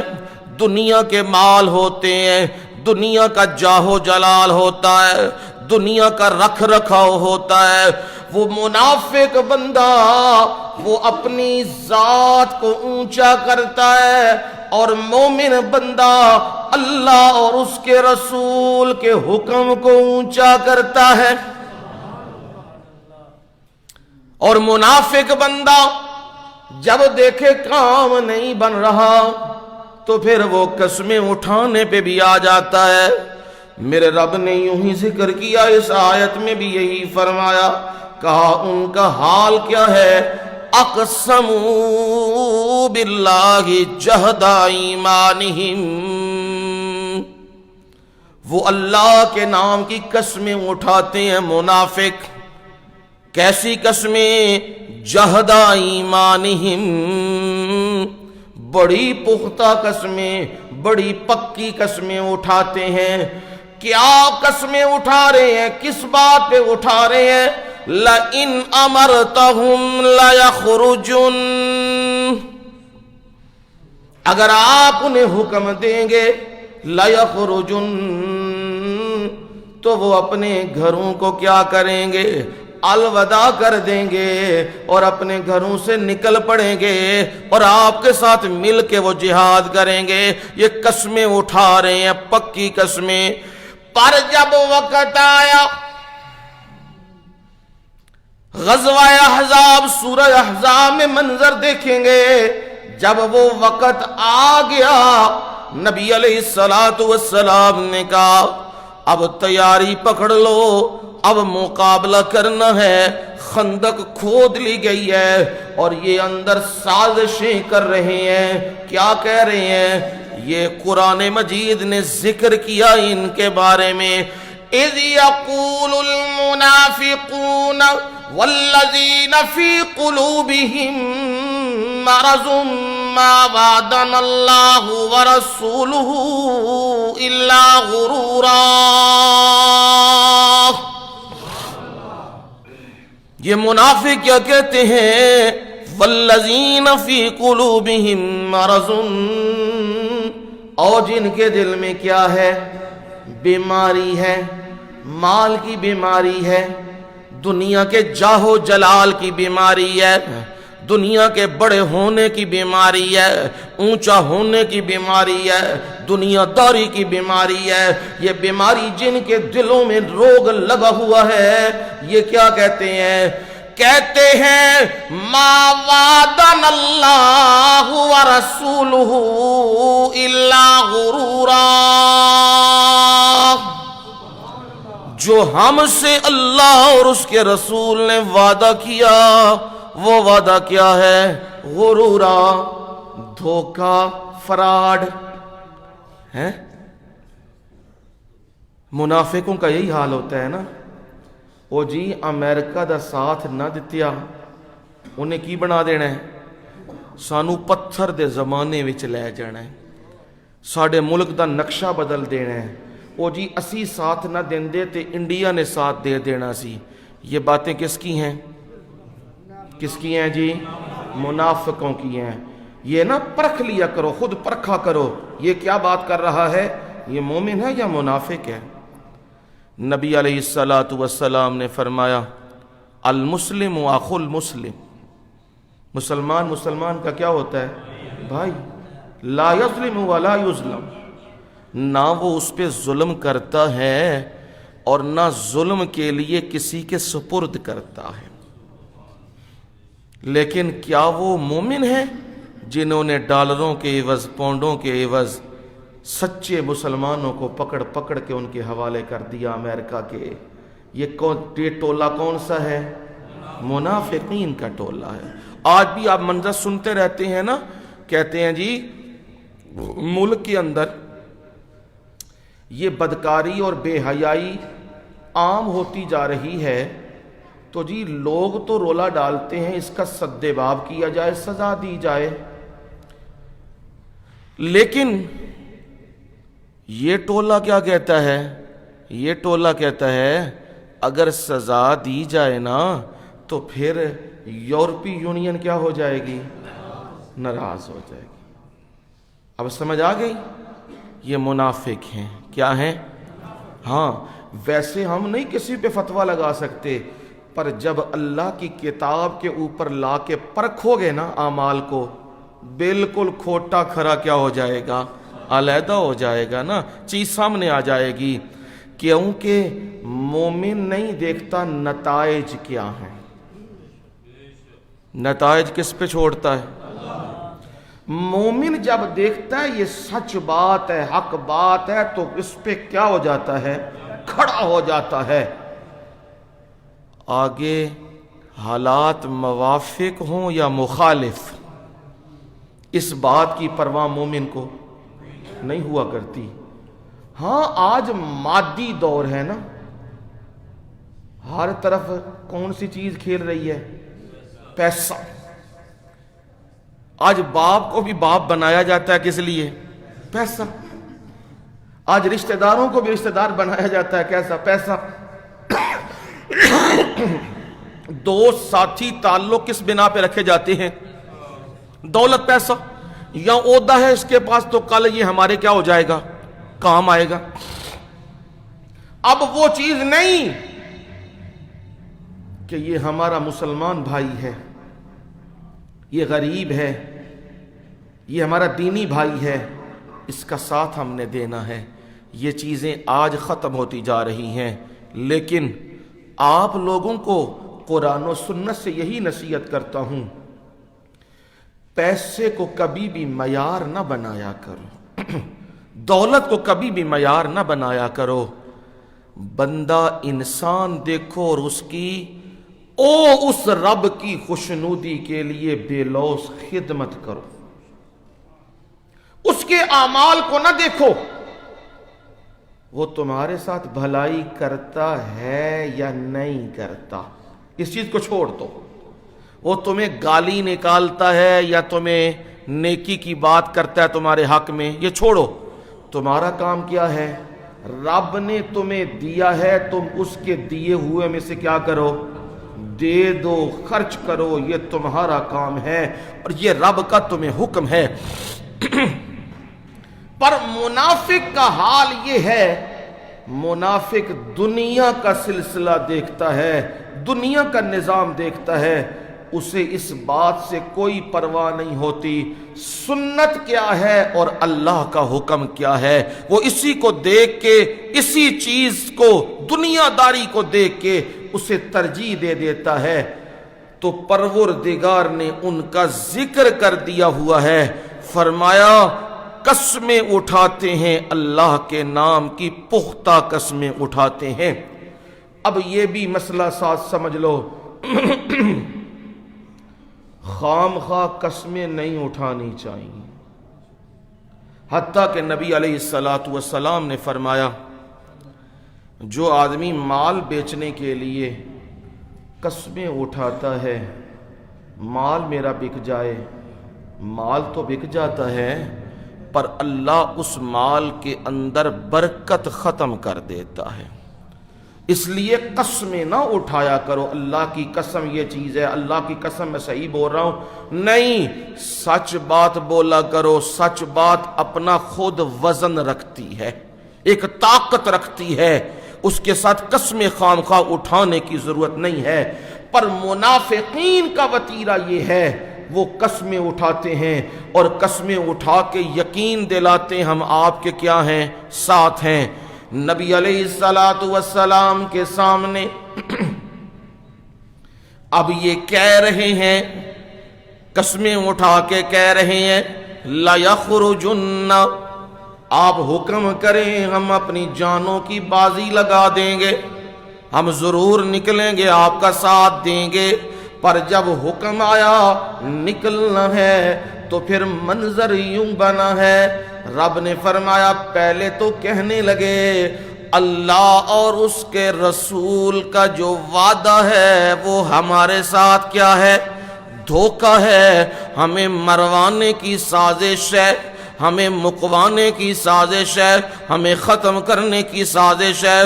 دنیا کے مال ہوتے ہیں، دنیا کا جاہ و جلال ہوتا ہے، دنیا کا رکھ رکھاؤ ہوتا ہے۔ وہ منافق بندہ وہ اپنی ذات کو اونچا کرتا ہے، اور مومن بندہ اللہ اور اس کے رسول کے حکم کو اونچا کرتا ہے۔ اور منافق بندہ جب دیکھے کام نہیں بن رہا تو پھر وہ قسمیں اٹھانے پہ بھی آ جاتا ہے۔ میرے رب نے یوں ہی ذکر کیا، اس آیت میں بھی یہی فرمایا، کہا ان کا حال کیا ہے، اقسموا باللہ جہد ایمانہم، وہ اللہ کے نام کی قسمیں اٹھاتے ہیں منافق۔ کیسی قسمیں، جہد ایمانہم، بڑی پختہ قسمیں، بڑی پکی قسمیں اٹھاتے ہیں۔ کیا قسمیں اٹھا رہے ہیں، کس بات پہ اٹھا رہے ہیں، لَإِنْ أَمَرْتَهُمْ لَيَخْرُجُنَّ، اگر آپ انہیں حکم دیں گے، لَيَخْرُجُنَّ، تو وہ اپنے گھروں کو کیا کریں گے، الوداع کر دیں گے اور اپنے گھروں سے نکل پڑیں گے اور آپ کے ساتھ مل کے وہ جہاد کریں گے۔ یہ قسمیں اٹھا رہے ہیں، پکی قسمیں۔ پر جب وقت آیا، غزوہ احزاب، سورہ احزاب میں منظر دیکھیں گے، جب وہ وقت آ گیا، نبی علیہ السلام نے کہا اب تیاری پکڑ لو، اب مقابلہ کرنا ہے۔ خندق کھود لی گئی ہے اور یہ اندر سازشیں کر رہے ہیں۔ کیا کہہ رہے ہیں، یہ قرآن مجید نے ذکر کیا ان کے بارے میں، اذ یقول المنافقون والذین فی قلوبہم مرض ما وعدنا اللہ ورسولہ الا غرورا۔ یہ منافق کیا کہتے ہیں، والذین فی قلوبہم مرض، اور جن کے دل میں کیا ہے، بیماری ہے، مال کی بیماری ہے، دنیا کے جاہ و جلال کی بیماری ہے، دنیا کے بڑے ہونے کی بیماری ہے، اونچا ہونے کی بیماری ہے، دنیا داری کی بیماری ہے۔ یہ بیماری جن کے دلوں میں روگ لگا ہوا ہے، یہ کیا کہتے ہیں؟ کہتے ہیں ما وعدنا اللہ ورسولہ الا غرورا، جو ہم سے اللہ اور اس کے رسول نے وعدہ کیا وہ وعدہ کیا ہے؟ غرورا، دھوکہ، فراڈ ہے۔ منافقوں کا یہی حال ہوتا ہے نا، وہ جی امریکہ دا ساتھ نہ دتیا انہیں کی بنا دینا ہے؟ سانو پتھر دے زمانے وچ لے جانا ہے، ساڑے ملک دا نقشہ بدل دینا ہے۔ وہ جی اسی ساتھ نہ دیندے تے انڈیا نے ساتھ دے دینا سی۔ یہ باتیں کس کی ہیں؟ کس کی ہیں جی؟ منافقوں کی ہیں۔ یہ نہ پرکھ لیا کرو، خود پرکھا کرو یہ کیا بات کر رہا ہے، یہ مومن ہے یا منافق ہے۔ نبی علیہ السلام نے فرمایا المسلم اخو المسلم، مسلمان کا کیا ہوتا ہے؟ بھائی۔ لا یظلم ولا یظلم، نہ وہ اس پہ ظلم کرتا ہے اور نہ ظلم کے لیے کسی کے سپرد کرتا ہے۔ لیکن کیا وہ مومن ہیں جنہوں نے ڈالروں کے عوض، پاؤنڈوں کے عوض سچے مسلمانوں کو پکڑ پکڑ کے ان کے حوالے کر دیا امریکہ کے؟ یہ ٹولہ کون سا ہے؟ منافقین کا ٹولہ ہے۔ آج بھی آپ منظر سنتے رہتے ہیں نا، کہتے ہیں جی ملک کے اندر یہ بدکاری اور بے حیائی عام ہوتی جا رہی ہے، تو جی لوگ تو رولا ڈالتے ہیں اس کا سد باب کیا جائے، سزا دی جائے۔ لیکن یہ ٹولہ کیا کہتا ہے؟ یہ ٹولہ کہتا ہے اگر سزا دی جائے نا تو پھر یورپی یونین کیا ہو جائے گی؟ ناراض ہو جائے گی۔ اب سمجھ آ گئی؟ یہ منافق ہیں۔ کیا ہیں؟ ہاں، ویسے ہم نہیں کسی پہ فتویٰ لگا سکتے، پر جب اللہ کی کتاب کے اوپر لا کے پرکھو گے نا اعمال کو، بالکل کھوٹا کھرا کیا ہو جائے گا؟ علیحدہ ہو جائے گا نا، چیز سامنے آ جائے گی۔ کیونکہ مومن نہیں دیکھتا نتائج کیا ہیں، نتائج کس پہ چھوڑتا ہے؟ مومن جب دیکھتا ہے یہ سچ بات ہے، حق بات ہے، تو اس پہ کیا ہو جاتا ہے؟ کھڑا ہو جاتا ہے۔ آگے حالات موافق ہوں یا مخالف، اس بات کی پرواہ مومن کو نہیں ہوا کرتی۔ ہاں آج مادی دور ہے نا، ہر طرف کون سی چیز کھیل رہی ہے؟ پیسہ۔ آج باپ کو بھی باپ بنایا جاتا ہے کس لیے؟ پیسہ۔ آج رشتہ داروں کو بھی رشتہ دار بنایا جاتا ہے کیسا؟ پیسہ۔ دوست ساتھی تعلق کس بنا پہ رکھے جاتے ہیں؟ دولت، پیسہ، یا عہدہ ہے اس کے پاس تو کل یہ ہمارے کیا ہو جائے گا؟ کام آئے گا۔ اب وہ چیز نہیں کہ یہ ہمارا مسلمان بھائی ہے، یہ غریب ہے، یہ ہمارا دینی بھائی ہے، اس کا ساتھ ہم نے دینا ہے۔ یہ چیزیں آج ختم ہوتی جا رہی ہیں۔ لیکن آپ لوگوں کو قرآن و سنت سے یہی نصیحت کرتا ہوں، پیسے کو کبھی بھی معیار نہ بنایا کرو، دولت کو کبھی بھی معیار نہ بنایا کرو۔ بندہ انسان دیکھو اور اس کی اس رب کی خوشنودی کے لیے بے لوث خدمت کرو، اس کے اعمال کو نہ دیکھو وہ تمہارے ساتھ بھلائی کرتا ہے یا نہیں کرتا، اس چیز کو چھوڑ دو۔ وہ تمہیں گالی نکالتا ہے یا تمہیں نیکی کی بات کرتا ہے تمہارے حق میں، یہ چھوڑو۔ تمہارا کام کیا ہے؟ رب نے تمہیں دیا ہے، تم اس کے دیے ہوئے میں سے کیا کرو؟ دے دو، خرچ کرو، یہ تمہارا کام ہے اور یہ رب کا تمہیں حکم ہے۔ پر منافق کا حال یہ ہے، منافق دنیا کا سلسلہ دیکھتا ہے، دنیا کا نظام دیکھتا ہے، اسے اس بات سے کوئی پرواہ نہیں ہوتی سنت کیا ہے اور اللہ کا حکم کیا ہے، وہ اسی کو دیکھ کے، اسی چیز کو، دنیا داری کو دیکھ کے اسے ترجیح دے دیتا ہے۔ تو پروردگار نے ان کا ذکر کر دیا ہوا ہے، فرمایا قسمیں اٹھاتے ہیں، اللہ کے نام کی پختہ قسمیں اٹھاتے ہیں۔ اب یہ بھی مسئلہ ساتھ سمجھ لو، خام خواہ قسمیں نہیں اٹھانی چاہیے، حتیٰ کہ نبی علیہ السلام نے فرمایا جو آدمی مال بیچنے کے لیے قسمیں اٹھاتا ہے، مال میرا بک جائے، مال تو بک جاتا ہے پر اللہ اس مال کے اندر برکت ختم کر دیتا ہے، اس لیے قسمیں نہ اٹھایا کرو، اللہ کی قسم یہ چیز ہے، اللہ کی قسم میں صحیح بول رہا ہوں، نہیں، سچ بات بولا کرو۔ سچ بات اپنا خود وزن رکھتی ہے، ایک طاقت رکھتی ہے، اس کے ساتھ قسمیں خام خواہ اٹھانے کی ضرورت نہیں ہے۔ پر منافقین کا وتیرہ یہ ہے، وہ قسمیں اٹھاتے ہیں اور قسمیں اٹھا کے یقین دلاتے ہم آپ کے کیا ہیں، ساتھ ہیں۔ نبی علیہ السلام کے سامنے اب یہ کہہ رہے ہیں، قسمیں اٹھا کے کہہ رہے ہیں لَيَخْرُجُنَّ، آپ حکم کریں ہم اپنی جانوں کی بازی لگا دیں گے، ہم ضرور نکلیں گے، آپ کا ساتھ دیں گے۔ پر جب حکم آیا نکلنا ہے تو پھر منظر یوں بنا ہے، رب نے فرمایا پہلے تو کہنے لگے اللہ اور اس کے رسول کا جو وعدہ ہے وہ ہمارے ساتھ کیا ہے، دھوکہ ہے، ہمیں مروانے کی سازش ہے، ہمیں مکوانے کی سازش ہے، ہمیں ختم کرنے کی سازش ہے۔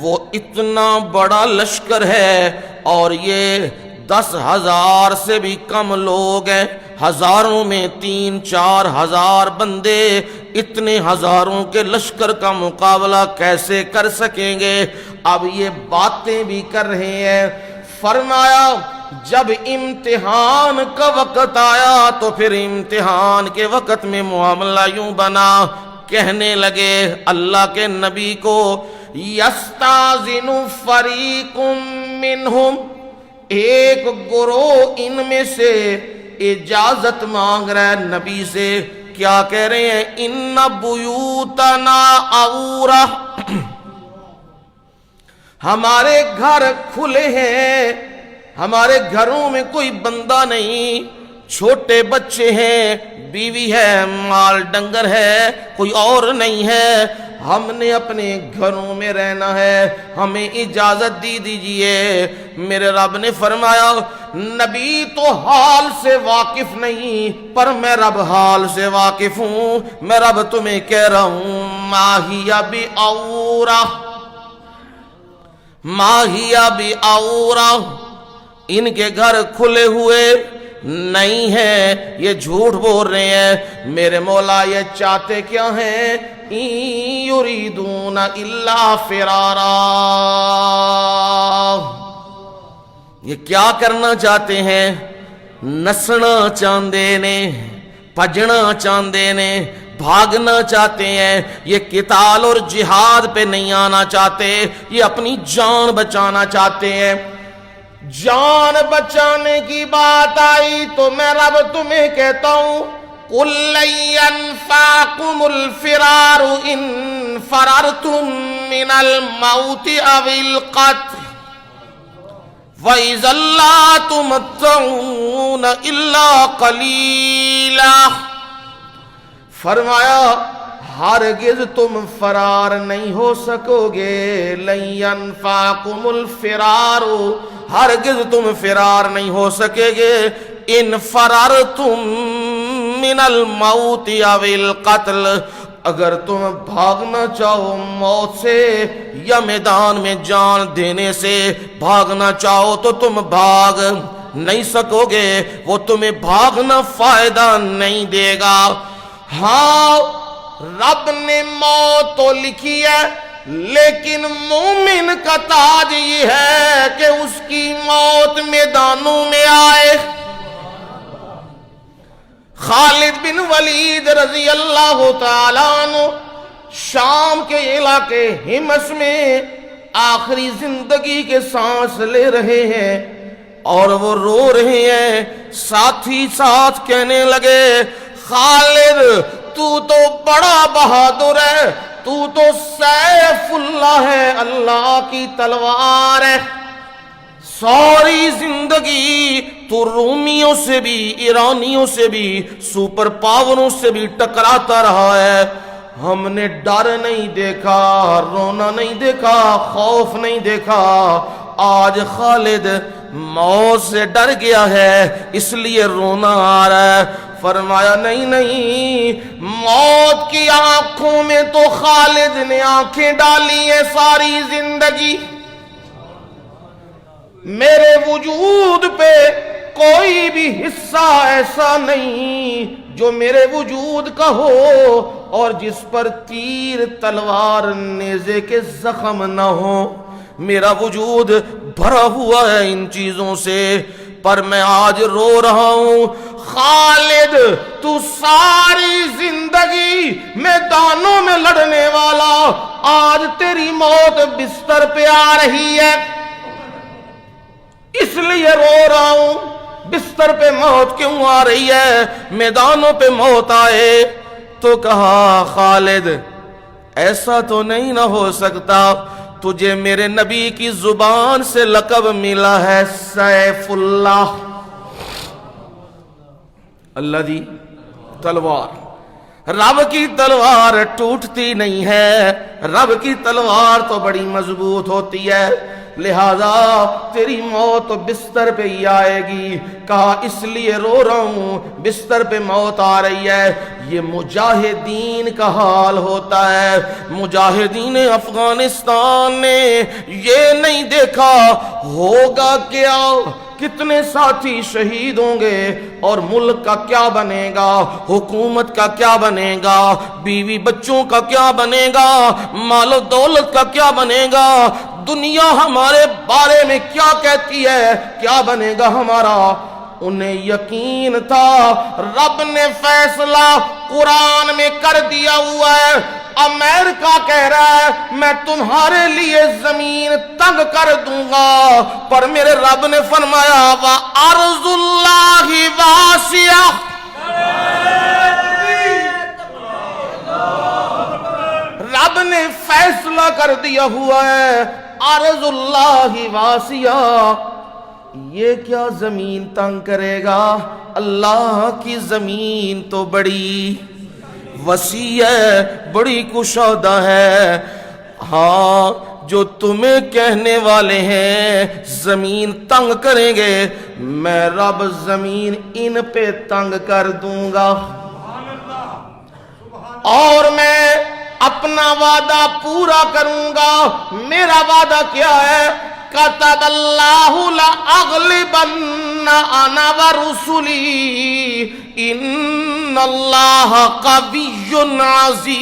وہ اتنا بڑا لشکر ہے اور یہ 10,000 سے بھی کم لوگ ہیں، ہزاروں میں 3-4 ہزار بندے، اتنے ہزاروں کے لشکر کا مقابلہ کیسے کر سکیں گے؟ اب یہ باتیں بھی کر رہے ہیں۔ فرمایا جب امتحان کا وقت آیا تو پھر امتحان کے وقت میں معاملہ یوں بنا، کہنے لگے اللہ کے نبی کو یستاذن فریق منہم، ایک گروہ ان میں سے اجازت مانگ رہا ہے نبی سے، کیا کہہ رہے ہیں ان بیوتنا عورہ، ہمارے گھر کھلے ہیں، ہمارے گھروں میں کوئی بندہ نہیں، چھوٹے بچے ہیں، بیوی ہے، مال ڈنگر ہے، کوئی اور نہیں ہے، ہم نے اپنے گھروں میں رہنا ہے، ہمیں اجازت دی دیجئے۔ میرے رب نے فرمایا نبی تو حال سے واقف نہیں پر میں رب حال سے واقف ہوں، میں رب تمہیں کہہ رہا ہوں ماہیہ بھی اورا، ماہیہ بھی اورا، ان کے گھر کھلے ہوئے نہیں ہے، یہ جھوٹ بول رہے ہیں۔ میرے مولا یہ چاہتے کیا ہیں؟ یریدون الا فرارا، یہ کیا کرنا چاہتے ہیں؟ نسنا چاہتے نے، بھجنا چاہتے نے، بھاگنا چاہتے ہیں، یہ قتال اور جہاد پہ نہیں آنا چاہتے، یہ اپنی جان بچانا چاہتے ہیں۔ جان بچانے کی بات آئی تو میں رب تمہیں کہتا ہوں قُلْ لَن يَنْفَعَكُمُ الْفِرَارُ إِن فَرَرْتُم مِّنَ الْمَوْتِ أَوِ الْقَتْلِ وَإِذًا لَّا تُمَتَّعُونَ إِلَّا قَلِيلًا، فرمایا ہرگز تم فرار نہیں ہو سکو گے، لَن يَنْفَعَكُمُ الْفِرَارُ، ہرگز تم فرار نہیں ہو سکے گے، ان فررتم من الموت او القتل، اگر تم بھاگنا چاہو موت سے یا میدان میں جان دینے سے بھاگنا چاہو تو تم بھاگ نہیں سکو گے، وہ تمہیں بھاگنا فائدہ نہیں دے گا۔ ہاں رب نے موت تو لکھی ہے لیکن مومن کا تاج یہ ہے کہ اس اس کی موت میدانوں میں آئے۔ خالد بن ولید رضی اللہ تعالیٰ عنہ شام کے علاقے حمص میں آخری زندگی کے سانس لے رہے ہیں اور وہ رو رہے ہیں۔ ساتھی ساتھ کہنے لگے خالد تو بڑا بہادر ہے، تو سیف اللہ ہے، اللہ کی تلوار ہے، ساری زندگی تو رومیوں سے بھی، ایرانیوں سے بھی، سپر پاوروں سے بھی ٹکراتا رہا ہے، ہم نے ڈر نہیں دیکھا، رونا نہیں دیکھا، خوف نہیں دیکھا۔ آج خالد موت سے ڈر گیا ہے اس لیے رونا آ رہا ہے۔ فرمایا نہیں، موت کی آنکھوں میں تو خالد نے آنکھیں ڈالی ہیں ساری زندگی، میرے وجود پہ کوئی بھی حصہ ایسا نہیں جو میرے وجود کا ہو اور جس پر تیر تلوار نیزے کے زخم نہ ہو۔ میرا وجود بھرا ہوا ہے ان چیزوں سے، پر میں آج رو رہا ہوں۔ خالد تو ساری زندگی میدانوں میں لڑنے والا، آج تیری موت بستر پہ آ رہی ہے اس لیے رو رہا ہوں۔ بستر پہ موت کیوں آ رہی ہے؟ میدانوں پہ موت آئے تو کہا خالد ایسا تو نہیں نہ ہو سکتا، تجھے میرے نبی کی زبان سے لقب ملا ہے سیف اللہ، اللہ دی تلوار۔ رب کی تلوار ٹوٹتی نہیں ہے، رب کی تلوار تو بڑی مضبوط ہوتی ہے، لہذا تیری موت بستر پہ ہی آئے گی۔ کہا اس لیے رو رہا ہوں، بستر پہ موت آ رہی ہے۔ یہ مجاہدین کا حال ہوتا ہے۔ مجاہدین افغانستان نے یہ نہیں دیکھا ہوگا کیا، کتنے ساتھی شہید ہوں گے اور ملک کا کیا بنے گا، حکومت کا کیا بنے گا، بیوی بچوں کا کیا بنے گا، مال و دولت کا کیا بنے گا، دنیا ہمارے بارے میں کیا کہتی ہے، کیا بنے گا ہمارا۔ انہیں یقین تھا رب نے فیصلہ قرآن میں کر دیا ہوا ہے، امریکہ کہہ رہا ہے میں تمہارے لیے زمین تنگ کر دوں گا، پر میرے رب نے فرمایا وَأَرْضُ اللَّهِ وَاسِعَةٌ، رب نے فیصلہ کر دیا ہوا ہے ارض اللہ واسعہ، یہ کیا زمین تنگ کرے گا، اللہ کی زمین تو بڑی وسیع ہے، بڑی کشادہ ہے۔ ہاں جو تمہیں کہنے والے ہیں زمین تنگ کریں گے، میں رب زمین ان پہ تنگ کر دوں گا، اور میں اپنا وعدہ پورا کروں گا۔ میرا وعدہ کیا ہے؟ کتب اللہ لأغلبن انا ورسلی ان اللہ قوی عزیز۔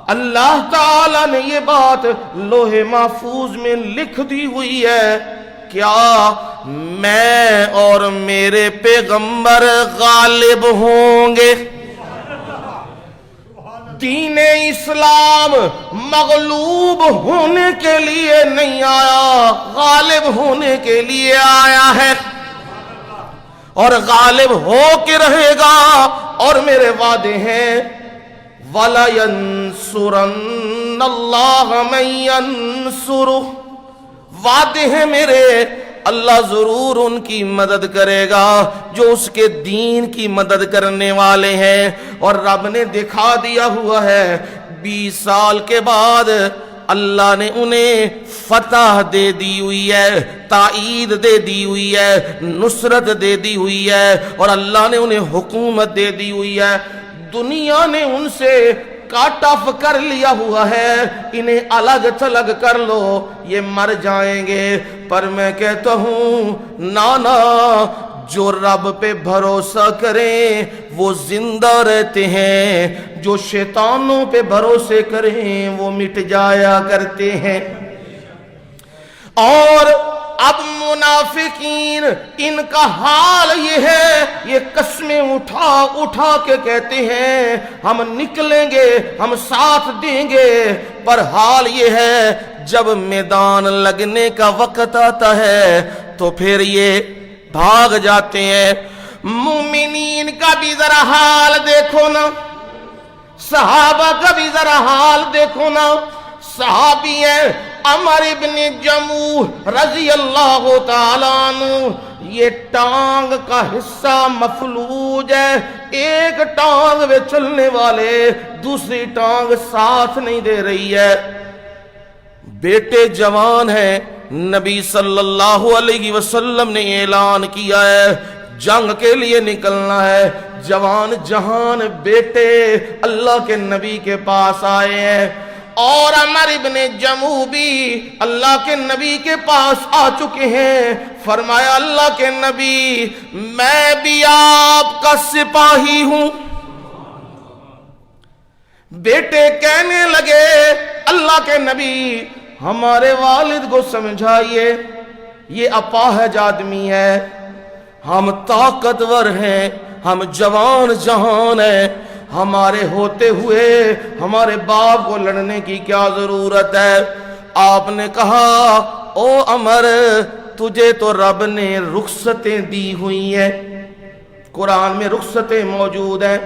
اللہ تعالیٰ نے یہ بات لوح محفوظ میں لکھ دی ہوئی ہے، کیا میں اور میرے پیغمبر غالب ہوں گے۔ دین اسلام مغلوب ہونے کے لیے نہیں آیا، غالب ہونے کے لیے آیا ہے، اور غالب ہو کے رہے گا۔ اور میرے وعدے ہیں وَلَا يَنصُرَنَّ اللَّهَ مَن يَنصُرُهُ، وعدے ہیں میرے، اللہ ضرور ان کی مدد کرے گا جو اس کے دین کی مدد کرنے والے ہیں۔ اور رب نے دکھا دیا ہوا ہے 20 سال کے بعد اللہ نے انہیں فتح دے دی ہوئی ہے، تائید دے دی ہوئی ہے، نصرت دے دی ہوئی ہے، اور اللہ نے انہیں حکومت دے دی ہوئی ہے۔ دنیا نے ان سے کٹ آف کر لیا ہوا ہے، انہیں الگ تھلگ کر لو، یہ مر جائیں گے۔ پر میں کہتا ہوں نانا، جو رب پہ بھروسہ کریں وہ زندہ رہتے ہیں، جو شیطانوں پہ بھروسے کریں وہ مٹ جایا کرتے ہیں۔ اور اب منافقین ان کا حال یہ ہے، یہ قسمیں اٹھا اٹھا کے کہتے ہیں ہم نکلیں گے، ہم ساتھ دیں گے، پر حال یہ ہے جب میدان لگنے کا وقت آتا ہے تو پھر یہ بھاگ جاتے ہیں۔ مومنین کا بھی ذرا حال دیکھو نا، صحابہ کا بھی ذرا حال دیکھو نا۔ صحابی ہیں عمر ابن جموح رضی اللہ تعالیٰ عنہ، یہ ٹانگ کا حصہ مفلوج ہے، ایک ٹانگ میں چلنے والے دوسری ٹانگ ساتھ نہیں دے رہی ہے۔ بیٹے جوان ہیں، نبی صلی اللہ علیہ وسلم نے اعلان کیا ہے جنگ کے لیے نکلنا ہے۔ جوان جہان بیٹے اللہ کے نبی کے پاس آئے ہیں، اور عمر ابن جموح بھی اللہ کے نبی کے پاس آ چکے ہیں۔ فرمایا اللہ کے نبی میں بھی آپ کا سپاہی ہوں۔ بیٹے کہنے لگے اللہ کے نبی ہمارے والد کو سمجھائیے، یہ اپاہج آدمی ہے، ہم طاقتور ہیں، ہم جوان جہان ہیں، ہمارے ہوتے ہوئے ہمارے باپ کو لڑنے کی کیا ضرورت ہے؟ آپ نے کہا او عمر تجھے تو رب نے رخصتیں دی ہوئی ہیں، قرآن میں رخصتیں موجود ہیں۔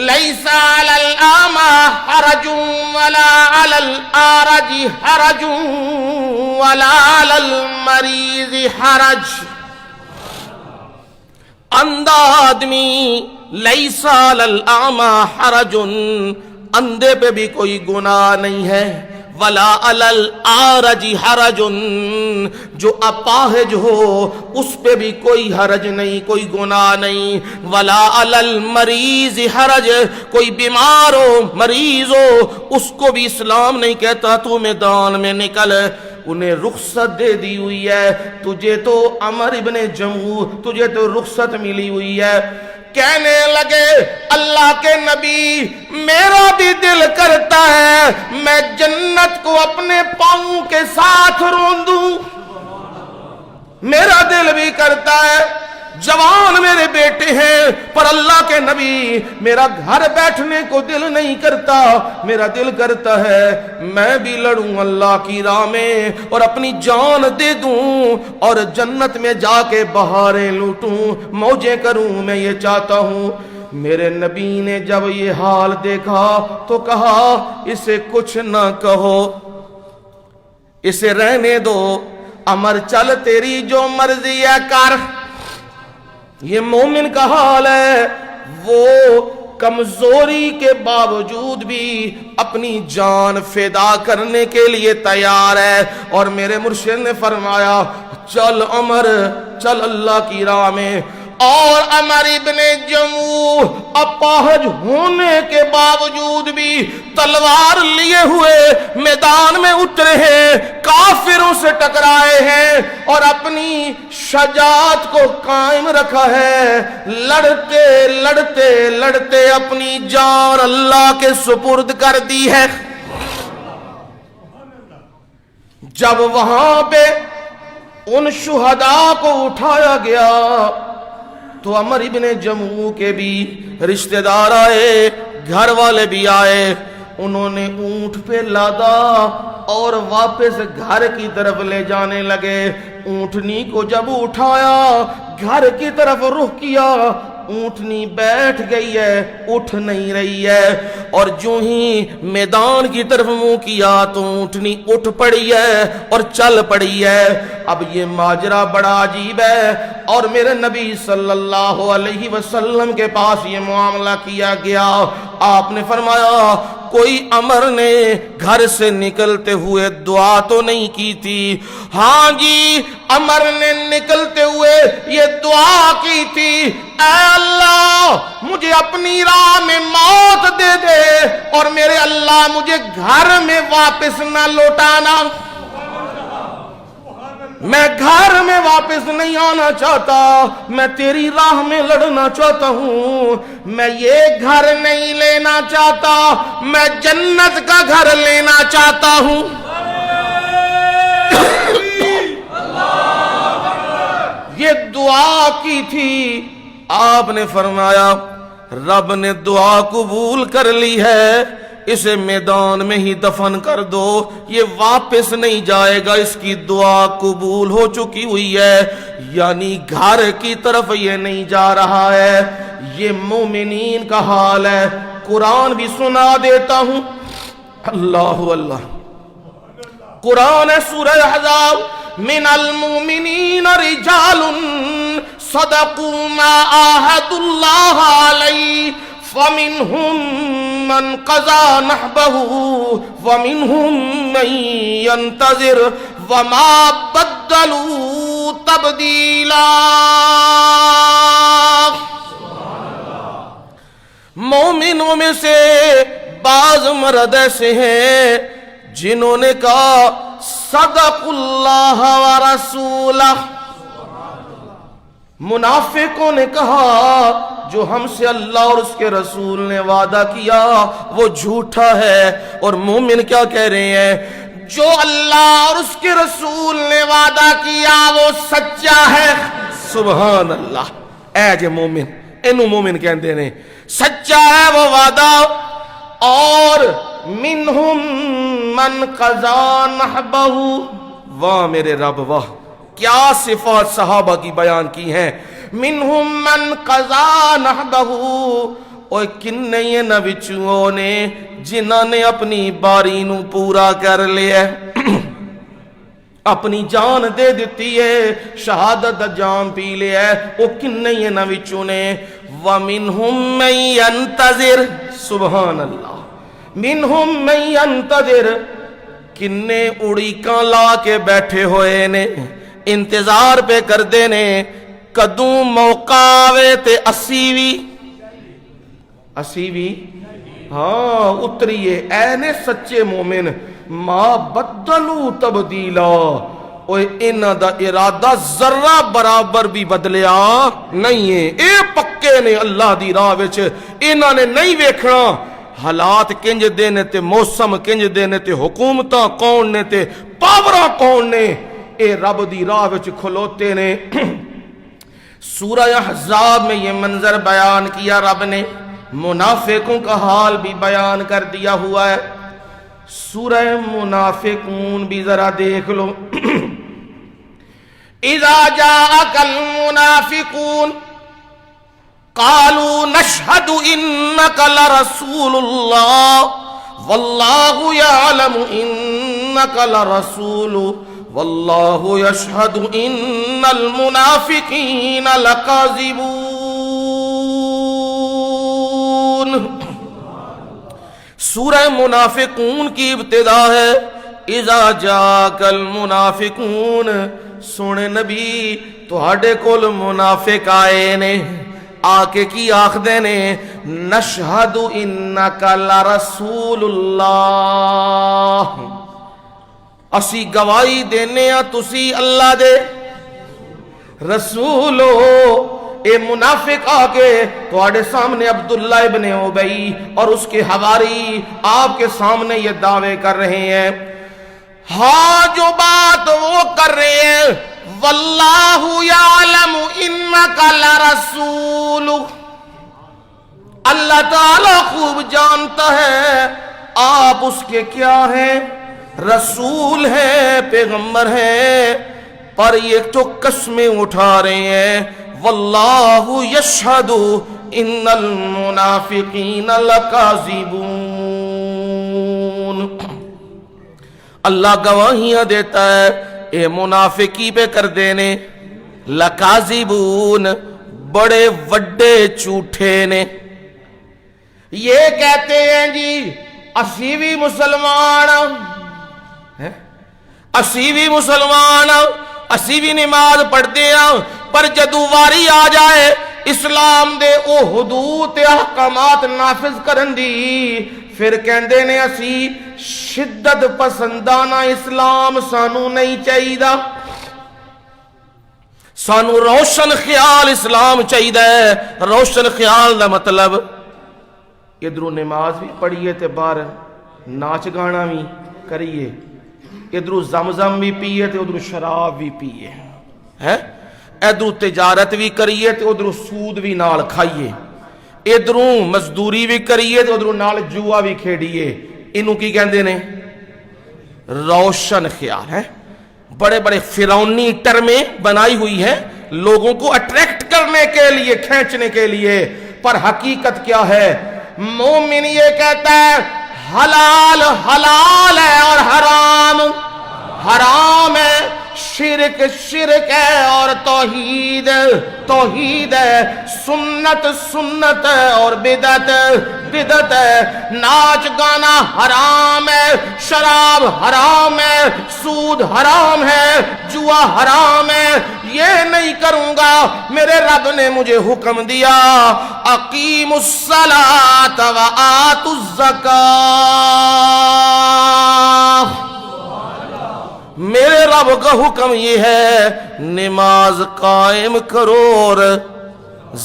لیس علی الاعمى حرج ولا علی الأعرج حرج ولا علی المریض حرج۔ اندھا آدمی لیس علی الاعمى حرج، اندھے پہ بھی کوئی گناہ نہیں ہے، ولا علی الأعرج حرج، جو اپاہج ہو اس پہ بھی کوئی حرج نہیں، کوئی گناہ نہیں، ولا علی المریض حرج، کوئی بیمار ہو مریض ہو اس کو بھی اسلام نہیں کہتا تو میدان میں نکل۔ انہیں رخصت دے دی ہوئی ہے، تجھے تو عمر ابن جموح تجھے تو رخصت ملی ہوئی ہے۔ کہنے لگے اللہ کے نبی میرا بھی دل کرتا ہے میں جنت کو اپنے پاؤں کے ساتھ روندوں، میرا دل بھی کرتا ہے، جوان میرے بیٹے ہیں، پر اللہ کے نبی میرا گھر بیٹھنے کو دل نہیں کرتا، میرا دل کرتا ہے میں بھی لڑوں اللہ کی راہ میں اور اپنی جان دے دوں اور جنت میں جا کے بہاریں لوٹوں، موجیں کروں، میں یہ چاہتا ہوں۔ میرے نبی نے جب یہ حال دیکھا تو کہا اسے کچھ نہ کہو، اسے رہنے دو، عمر چل تیری جو مرضی ہے کر۔ یہ مومن کا حال ہے، وہ کمزوری کے باوجود بھی اپنی جان فدا کرنے کے لیے تیار ہے۔ اور میرے مرشد نے فرمایا چل عمر چل اللہ کی راہ میں۔ اور عمر ابن جموح اپاہج ہونے کے باوجود بھی تلوار لیے ہوئے میدان میں اترے ہیں، کافروں سے ٹکرائے ہیں اور اپنی شجاعت کو قائم رکھا ہے، لڑتے لڑتے لڑتے اپنی جان اللہ کے سپرد کر دی ہے۔ جب وہاں پہ ان شہداء کو اٹھایا گیا تو عمر ابن جموح کے بھی رشتہ دار آئے، گھر والے بھی آئے، انہوں نے اونٹ پہ لادا اور واپس گھر کی طرف لے جانے لگے۔ اونٹنی کو جب اٹھایا گھر کی طرف رخ کیا، اونٹنی بیٹھ گئی ہے، اٹھ نہیں رہی ہے، اور جو ہی میدان کی طرف منہ کیا تو اونٹنی اٹھ پڑی ہے اور چل پڑی ہے۔ اب یہ ماجرا بڑا عجیب ہے، اور میرے نبی صلی اللہ علیہ وسلم کے پاس یہ معاملہ کیا گیا۔ آپ نے فرمایا کوئی عمر نے گھر سے نکلتے ہوئے دعا تو نہیں کی تھی؟ ہاں جی، عمر نے نکلتے ہوئے یہ دعا کی تھی، اے اللہ مجھے اپنی راہ میں موت دے دے اور میرے اللہ مجھے گھر میں واپس نہ لوٹانا۔ میں گھر میں واپس نہیں آنا چاہتا، میں تیری راہ میں لڑنا چاہتا ہوں، میں یہ گھر نہیں لینا چاہتا، میں جنت کا گھر لینا چاہتا ہوں۔ یہ دعا کی تھی، آپ نے فرمایا رب نے دعا قبول کر لی ہے، اسے میدان میں ہی دفن کر دو، یہ واپس نہیں جائے گا، اس کی دعا قبول ہو چکی ہوئی ہے، یعنی گھر کی طرف یہ نہیں جا رہا ہے۔ یہ مومنین کا حال ہے۔ قرآن بھی سنا دیتا ہوں، اللہ اللہ، قرآن ہے سورہ احزاب، من المؤمنین رجال صدقوا ما عاهدوا اللہ علیہ فمنهم من قضى نحبه ومنهم من ينتظر وما بدلوا تبدیلا۔ مومنوں میں سے بعض مرد ایسے ہیں جنہوں نے کہا صدق اللہ ورسولہ، منافقوں نے کہا جو ہم سے اللہ اور اس کے رسول نے وعدہ کیا وہ جھوٹا ہے، اور مومن کیا کہہ رہے ہیں، جو اللہ اور اس کے رسول نے وعدہ کیا وہ سچا ہے۔ سبحان اللہ، اے جے مومن، انہوں مومن کہندے نے، سچا ہے وہ وعدہ۔ اور منہم من قضا نحبہ، واہ میرے رب واہ، کیا صفات صحابہ کی بیان کی ہیں۔ منہم من قضا نحبہ، اور کنے یہ نوچوں نے جنہاں نے اپنی باری نو پورا کر لیا، اپنی جان دے دیتی ہے، شہادت جام پی لیا ہے، وہ کنے یہ نوچوں نے۔ وَمِنْهُمْ مَنْ يَنْتَظِرْ، سبحان اللہ، منہم من ينتظر، کنے اڑیکاں لا کے بیٹھے ہوئے نے، انتظار پہ کر دینے، کدوں موقع آوے تے اسیوی ہاں اتریے، اینے سچے مومن، ما بدلو تبدیلا، اوہ انہ دا ارادہ ذرہ برابر بھی بدلیا نہیں ہے، اے پکے نے اللہ دی راہ وچ، انہ نے نہیں ویکھنا حالات کنج دینے تے، موسم کنج دینے تے، حکومتاں کون نے تے، پاوراں کون نے، اے رب دی راہ وچ کھلوتے نے۔ سورہ احزاب میں یہ منظر بیان کیا رب نے، منافقوں کا حال بھی بیان کر دیا ہوا ہے۔ سورہ منافقون بھی ذرا دیکھ لو۔ اذا جاءک المنافقون قالوا نشهد انك لرسول الله والله يعلم انك لرسول والله يشهد ان المنافقين لكاذبون۔ سورہ منافقون کی ابتدا ہے، اذا جاءک المنافقون، سونے نبی تہاڈے کول منافق آئے نے، آ کے کی آخدے نے، نشہد انک لرسول اللہ، اسی گواہی دینے تسی اللہ دے رسول ہو۔ اے منافق آ کے تواڈے سامنے عبداللہ ابن ابی اور اس کے حواری آپ کے سامنے یہ دعوے کر رہے ہیں، ہاں جو بات وہ کر رہے ہیں، واللہ یعلم انک لرسول، اللہ تعالیٰ خوب جانتا ہے آپ اس کے کیا ہیں، رسول ہیں، پیغمبر ہیں، پر یہ تو قسمیں اٹھا رہے ہیں، واللہ یشہد ان المنافقین لکاذبون، اللہ گواہیاں دیتا ہے اے منافقی پہ کر دینے، لکاذبون، بڑے وڈے جھوٹے نے۔ یہ کہتے ہیں جی اسی بھی مسلمان، اسی بھی مسلمان، اسی بھی نماز پڑھتے ہیں، پر جدو واری آ جائے اسلام دے او حدود تے احکامات نافذ کرن دی، پھر کہندے نے اسی شدت پسندانہ اسلام سانو نہیں چاہیے دا۔ سانو روشن خیال اسلام چاہیے. روشن خیال دا مطلب ادھروں نماز بھی پڑھیے تے باہر ناچ گانا بھی کریے, ادھروں زمزم بھی پیے تے ادھروں شراب بھی پیے, ادھروں تجارت بھی کریے تے ادھروں سود بھی نال کھائیے, ادھروں مزدوری بھی کریے تے ادھروں نال جوا بھی کھیڑیے. انہوں کی کہندے نے روشن خیال ہے. بڑے بڑے فرعونی ٹرمیں بنائی ہوئی ہیں لوگوں کو اٹریکٹ کرنے کے لیے, کھینچنے کے لیے, پر حقیقت کیا ہے؟ مومن یہ کہتا ہے حلال حلال ہے اور حرام حرام ہے, شرک شرک ہے اور توحید توحید ہے, سنت سنت ہے اور بدعت بدعت ہے, ناچ گانا حرام ہے, شراب حرام ہے, سود حرام ہے, جوا حرام ہے. یہ نہیں کروں گا. میرے رب نے مجھے حکم دیا اقیموا الصلاۃ وآتوا الزکاۃ. میرے رب کا حکم یہ ہے نماز قائم کرو اور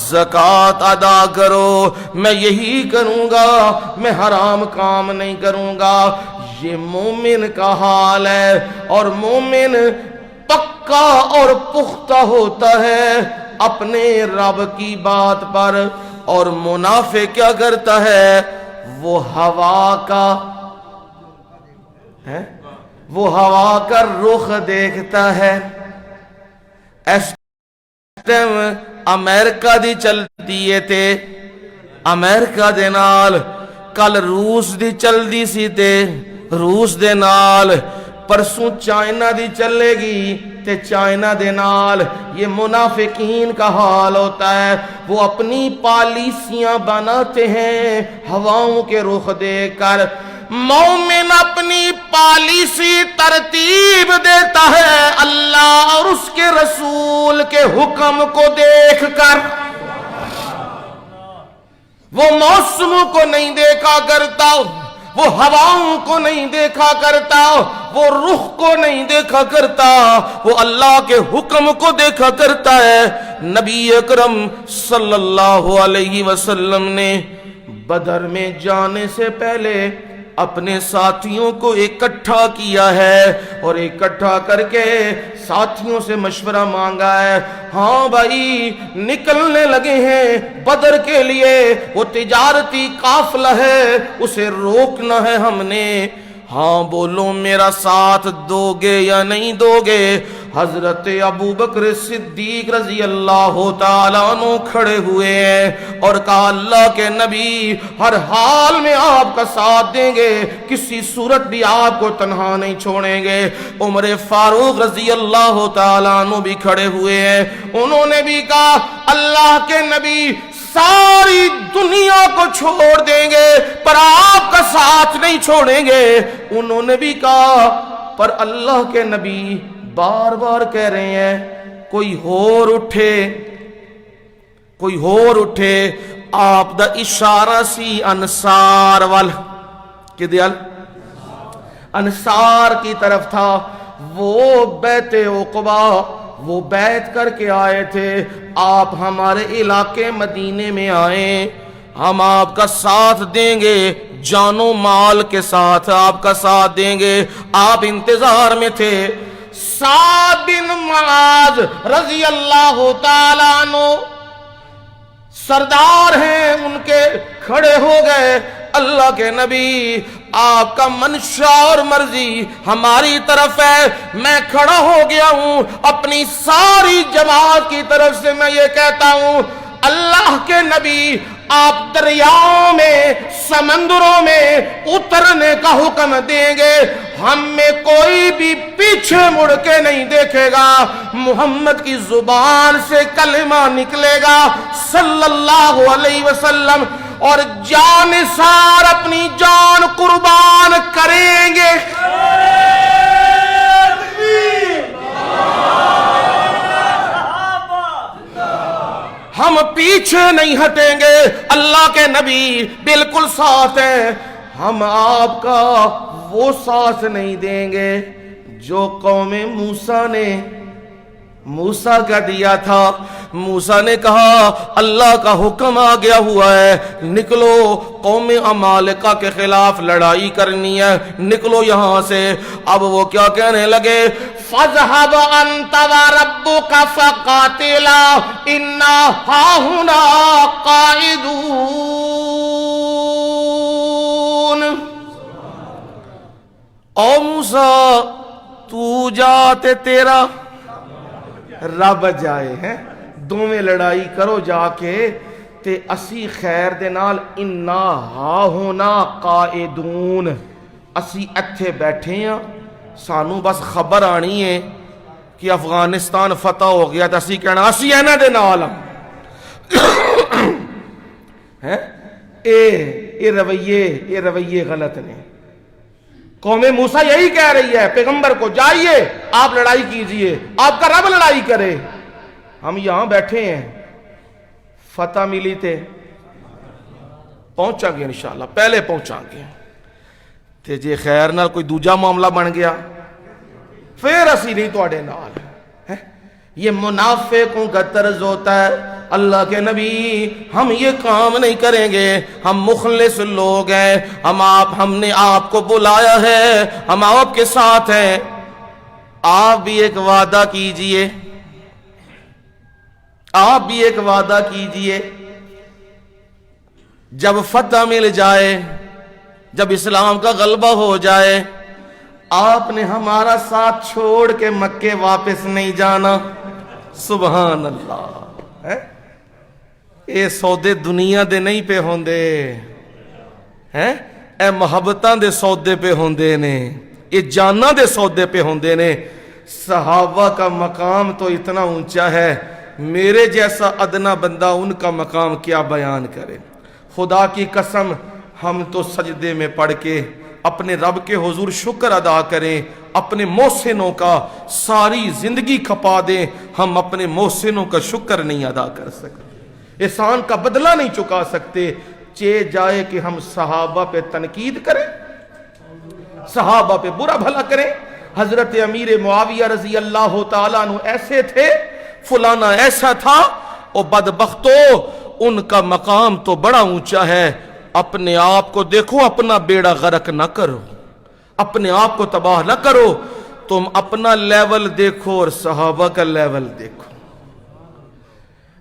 زکوٰۃ ادا کرو. میں یہی کروں گا, میں حرام کام نہیں کروں گا. یہ مومن کا حال ہے, اور مومن پکا اور پختہ ہوتا ہے اپنے رب کی بات پر. اور منافق کیا کرتا ہے؟ وہ ہوا کا وہ ہوا کا رخ دیکھتا ہے. اس ٹائم امریکہ دی چلتی ہے تے امریکہ دے نال, کل روس دی چل دی سی تے روس دے نال, پرسوں چائنا دی چلے گی تے چائنا دے نال. یہ منافقین کا حال ہوتا ہے. وہ اپنی پالیسیاں بناتے ہیں ہواؤں کے رخ دیکھ کر. مومن اپنی پالیسی ترتیب دیتا ہے اللہ اور اس کے رسول کے حکم کو دیکھ کر. وہ موسموں کو نہیں دیکھا کرتا, وہ ہواؤں کو نہیں دیکھا کرتا, وہ رخ کو نہیں دیکھا کرتا, وہ اللہ کے حکم کو دیکھا کرتا ہے. نبی اکرم صلی اللہ علیہ وسلم نے بدر میں جانے سے پہلے اپنے ساتھیوں کو اکٹھا کیا ہے اور اکٹھا کر کے ساتھیوں سے مشورہ مانگا ہے. ہاں بھائی نکلنے لگے ہیں بدر کے لیے, وہ تجارتی قافلہ ہے, اسے روکنا ہے ہم نے. ہاں بولو میرا ساتھ دو گے یا نہیں دو گے؟ حضرت ابو بکر صدیق رضی اللہ تعالیٰ عنہ کھڑے ہوئے ہیں اور کہا اللہ کے نبی ہر حال میں آپ کا ساتھ دیں گے, کسی صورت بھی آپ کو تنہا نہیں چھوڑیں گے. عمر فاروق رضی اللہ تعالیٰ عنہ بھی کھڑے ہوئے ہیں, انہوں نے بھی کہا اللہ کے نبی ساری دنیا کو چھوڑ دیں گے پر آپ کا ساتھ نہیں چھوڑیں گے. انہوں نے بھی کہا پر اللہ کے نبی بار بار کہہ رہے ہیں کوئی ہور اٹھے کوئی ہور اٹھے. آپ دا اشارہ سی انصار وال کہ دیال انصار کی طرف تھا. وہ بیت عقبہ وہ بیعت کر کے آئے تھے, آپ ہمارے علاقے مدینے میں آئیں, ہم آپ کا ساتھ دیں گے, جان و مال کے ساتھ آپ کا ساتھ دیں گے. آپ انتظار میں تھے. سعد بن معاذ رضی اللہ تعالیٰ عنہ سردار ہیں ان کے, کھڑے ہو گئے. اللہ کے نبی آپ کا منشا اور مرضی ہماری طرف ہے, میں کھڑا ہو گیا ہوں اپنی ساری جماعت کی طرف سے. میں یہ کہتا ہوں اللہ کے نبی آپ دریاؤں میں سمندروں میں اترنے کا حکم دیں گے, ہم میں کوئی بھی پیچھے مڑ کے نہیں دیکھے گا. محمد کی زبان سے کلمہ نکلے گا صلی اللہ علیہ وسلم اور جانثار اپنی جان قربان کریں گے. ہم پیچھے نہیں ہٹیں گے. اللہ کے نبی بالکل ساتھ ہیں. ہم آپ کا وہ ساتھ نہیں دیں گے جو قوم موسیٰ نے موسیٰ کا دیا تھا. موسیٰ نے کہا اللہ کا حکم آ گیا ہوا ہے, نکلو قوم عمالقہ کے خلاف لڑائی کرنی ہے, نکلو یہاں سے. اب وہ کیا کہنے لگے, فَاذْهَبْ أَنْتَ وَرَبُّكَ فَقَاتِلَا إِنَّا هَاهُنَا قَاعِدُونَ. او موسیٰ تو جا تے تیرا رب جائے ہیں, دوویں لڑائی کرو جا کے تے اسی خیر دے نال انا ہا ہونا قائدون, اسی اتھے بیٹھے ہیں, سانو بس خبر آنی ہے کہ افغانستان فتح ہو گیا تو اسی کہنا اسی اینا دے نال ہیں. اے رویے غلط نے. قوم موسیٰ یہی کہہ رہی ہے پیغمبر کو, جائیے آپ لڑائی کیجئے, آپ کا رب لڑائی کرے, ہم یہاں بیٹھے ہیں. فتح ملی تے پہنچا گے انشاءاللہ, پہلے پہنچا گے تے جے خیر نال کوئی دوجا معاملہ بن گیا پھر اسی نہیں توڑے نال. یہ منافقوں کا طرز ہوتا ہے. اللہ کے نبی ہم یہ کام نہیں کریں گے, ہم مخلص لوگ ہیں, ہم نے آپ کو بلایا ہے, ہم آپ کے ساتھ ہیں. آپ بھی ایک وعدہ کیجئے, آپ بھی ایک وعدہ کیجئے, جب فتح مل جائے, جب اسلام کا غلبہ ہو جائے, آپ نے ہمارا ساتھ چھوڑ کے مکے واپس نہیں جانا. سبحان اللہ. اے سودے دنیا دے نہیں پہ ہوندے ہیں, اے محبتاں دے سودے پہ ہوندے نے, اے جاناں دے سودے پہ ہوندے نے. صحابہ کا مقام تو اتنا اونچا ہے, میرے جیسا ادنا بندہ ان کا مقام کیا بیان کرے. خدا کی قسم ہم تو سجدے میں پڑھ کے اپنے رب کے حضور شکر ادا کریں, اپنے محسنوں کا ساری زندگی کھپا دیں, ہم اپنے محسنوں کا شکر نہیں ادا کر سکتے, احسان کا بدلہ نہیں چکا سکتے. چے جائے کہ ہم صحابہ پہ تنقید کریں, صحابہ پہ برا بھلا کریں. حضرت امیر معاویہ رضی اللہ تعالیٰ عنہ ایسے تھے, فلانا ایسا تھا, او بدبختو ان کا مقام تو بڑا اونچا ہے. اپنے آپ کو دیکھو, اپنا بیڑا غرق نہ کرو, اپنے آپ کو تباہ نہ کرو. تم اپنا لیول دیکھو اور صحابہ کا لیول دیکھو.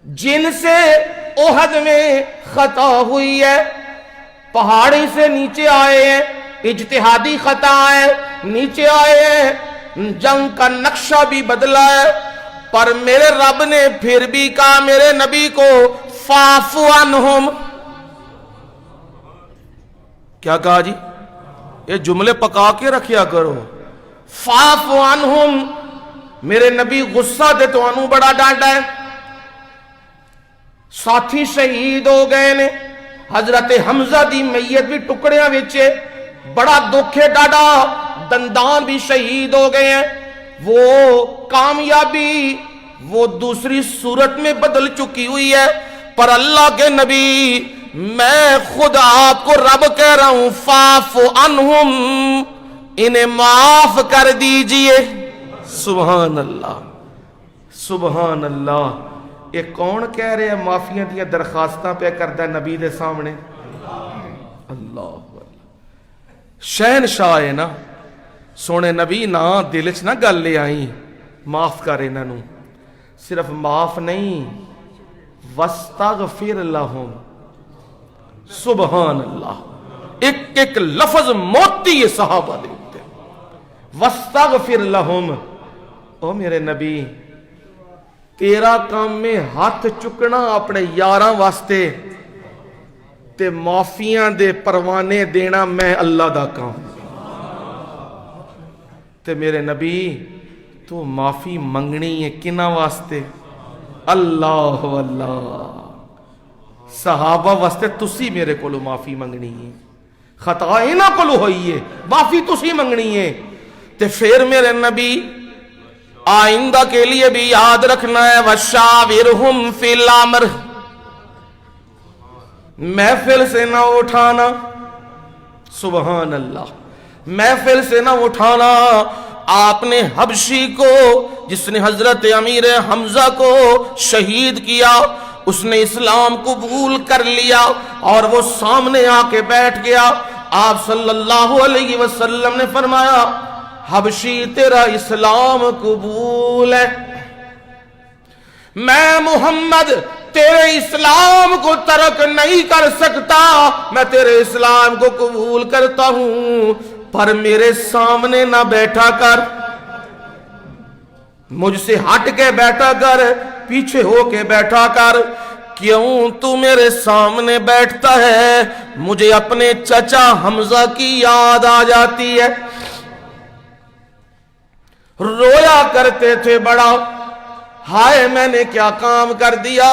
جن سے احد میں خطا ہوئی ہے, پہاڑی سے نیچے آئے ہیں, اجتہادی خطا ہے, نیچے آئے ہیں, جنگ کا نقشہ بھی بدلا ہے, پر میرے رب نے پھر بھی کہا میرے نبی کو فاعف عنہم. کیا کہا جی؟ یہ جملے پکا کے رکھیا کرو. فاعف عنہم, میرے نبی غصہ دے تو انہوں بڑا ڈانٹا ہے. ساتھی شہید ہو گئے نے, حضرت حمزہ دی میت بھی ٹکڑیاں وچے, بڑا دکھے ڈاڈا, دندان بھی شہید ہو گئے ہیں. وہ کامیابی وہ دوسری صورت میں بدل چکی ہوئی ہے, پر اللہ کے نبی میں خود آپ کو رب کہہ رہا ہوں فاعف عنہم, انہیں معاف کر دیجئے. سبحان اللہ, سبحان اللہ. یہ کون کہہ رہے ہیں معافیاں دیا درخواستاں پہ کرتا ہے نبی دے سامنے؟ اللہ شہنشاہ ہے نا. سونے نبی نا دل چ نہ گل لے آئی, معاف کر انہاں نوں. صرف معاف نہیں, واستغفر لہم. سبحان اللہ, ایک ایک لفظ موتی ہے صحابہ دے اوپر. واستغفر لہم. او میرے نبی, تیرا کام میں ہاتھ چکنا اپنے یاراں واسطے تے معافیاں دے پروانے دینا میں اللہ دا کام. تے میرے نبی تو معافی منگنی ہے کنہ واسطے؟ اللہ اللہ. صحابہ واسطے تسی میرے کولو معافی منگنی ہے, خطا انہاں کولو ہوئی ہے, معافی تسی منگنی ہے. تے پھر میرے نبی آئندہ کے لیے بھی یاد رکھنا ہے وَشَاوِرْهُمْ فِي الْأَمْرِ, محفل سے نہ اٹھانا. سبحان اللہ, محفل سے نہ اٹھانا, آپ نے حبشی کو جس نے حضرت امیر حمزہ کو شہید کیا اس نے اسلام قبول کر لیا اور وہ سامنے آ کے بیٹھ گیا. آپ صلی اللہ علیہ وسلم نے فرمایا حبشی تیرا اسلام قبول ہے, میں محمد تیرے اسلام کو ترک نہیں کر سکتا, میں تیرے اسلام کو قبول کرتا ہوں, پر میرے سامنے نہ بیٹھا کر, مجھ سے ہٹ کے بیٹھا کر, پیچھے ہو کے بیٹھا کر. کیوں تو میرے سامنے بیٹھتا ہے؟ مجھے اپنے چچا حمزہ کی یاد آ جاتی ہے. رویا کرتے تھے بڑا, ہائے میں نے کیا کام کر دیا,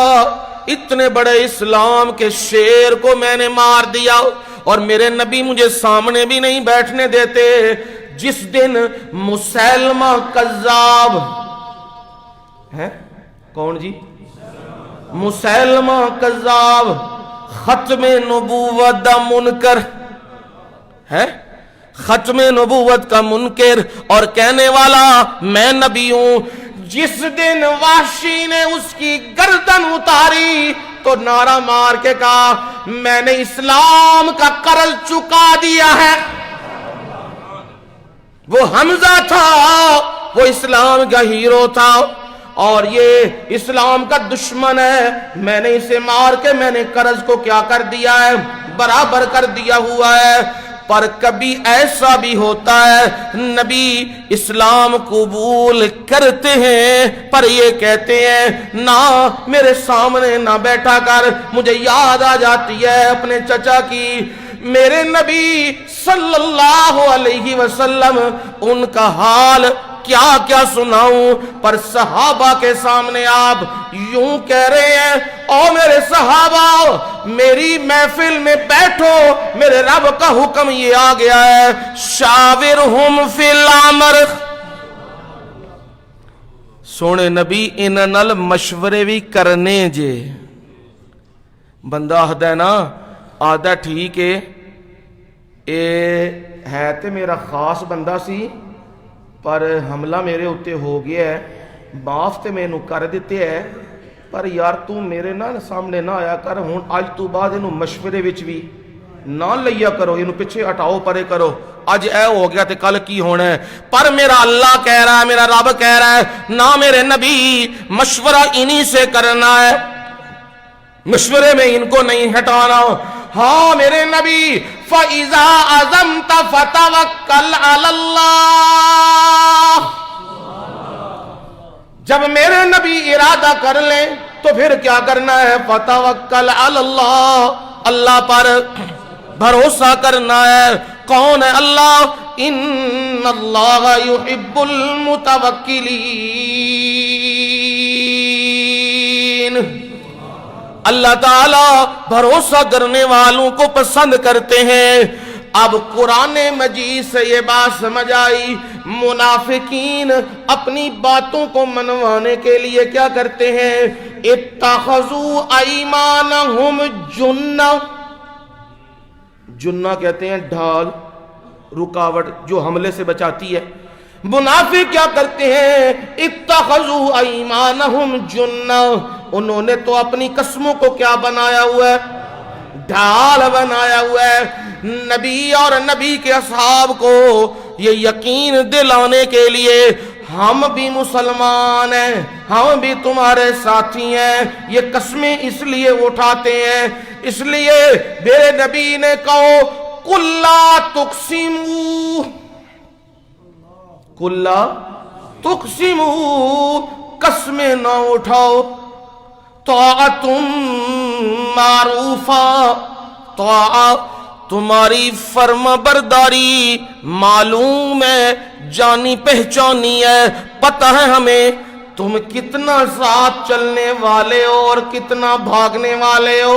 اتنے بڑے اسلام کے شیر کو میں نے مار دیا اور میرے نبی مجھے سامنے بھی نہیں بیٹھنے دیتے. جس دن مسیلمہ کذاب ہے, کون جی؟ مسیلمہ کذاب ختم نبوت دا منکر ہے, ختم نبوت کا منکر اور کہنے والا میں نبی ہوں. جس دن وحشی نے اس کی گردن اتاری تو نعرہ مار کے کہا میں نے اسلام کا قرض چکا دیا ہے. وہ حمزہ تھا, وہ اسلام کا ہیرو تھا اور یہ اسلام کا دشمن ہے. میں نے اسے مار کے میں نے قرض کو کیا کر دیا ہے, برابر کر دیا ہوا ہے. پر کبھی ایسا بھی ہوتا ہے نبی اسلام قبول کرتے ہیں پر یہ کہتے ہیں نہ میرے سامنے نہ بیٹھا کر, مجھے یاد آ جاتی ہے اپنے چچا کی. میرے نبی صلی اللہ علیہ وسلم ان کا حال کیا کیا سناؤں, پر صحابہ کے سامنے آپ یوں کہہ رہے ہیں او میرے صحابہ میری محفل میں بیٹھو, میرے رب کا حکم یہ آ گیا ہے شاورہم فی الامر. سونے نبی انہاں نال مشورے بھی کرنے جے. بندہ آہدا ہے نا, آہدا ٹھیک اے ہے تے میرا خاص بندہ سی پر حملہ میرے اتے ہو گیا ہے, معاف تے میں نو کر دیتے ہے, پر یار تو میرے نا سامنے نہ آیا کر, ہون آج تو بعد انو مشورے وچ بھی نہ لیا کرو, انو پیچھے ہٹاؤ پرے کرو, آج اے ہو گیا تے کل کی ہونا ہے. پر میرا اللہ کہہ رہا ہے, میرا رب کہہ رہا ہے نہ میرے نبی مشورہ انہی سے کرنا ہے, مشورے میں ان کو نہیں ہٹانا. ہاں میرے نبی فَإِذَا عَزَمْتَ فَتَوَكَّلْ عَلَى اللَّهِ, جب میرے نبی ارادہ کر لیں تو پھر کیا کرنا ہے, فَتَوَكَّلْ عَلَى اللَّهِ, اللہ پر بھروسہ کرنا ہے. کون ہے اللہ؟ اِنَّ اللَّهَ يُحِبُّ الْمُتَوَكِّلِينَ, اللہ تعالیٰ بھروسہ کرنے والوں کو پسند کرتے ہیں. اب قرآن مجید سے یہ بات سمجھ آئی, منافقین اپنی باتوں کو منوانے کے لیے کیا کرتے ہیں, اتخذوا ایمانہم جنہ, جنہ کہتے ہیں ڈھال, رکاوٹ جو حملے سے بچاتی ہے. منافق کیا کرتے ہیں, اتخذوا ایمانہم جنہ, انہوں نے تو اپنی قسموں کو کیا بنایا ہوا ہے, ڈھال بنایا ہوا ہے. نبی اور نبی کے اصحاب کو یہ یقین دلانے کے لیے ہم بھی مسلمان ہیں, ہم بھی تمہارے ساتھی ہیں, یہ قسمیں اس لیے اٹھاتے ہیں. اس لیے میرے نبی نے کہو قُلْ لَا تُقْسِمُوا, قُلْ لَا تُقْسِمُوا, قسمیں نہ اٹھاؤ. طاعۃ معروفہ, طاعت تمہاری فرما برداری معلوم ہے, جانی پہچانی ہے, پتہ ہے ہمیں تم کتنا ساتھ چلنے والے ہو اور کتنا بھاگنے والے ہو,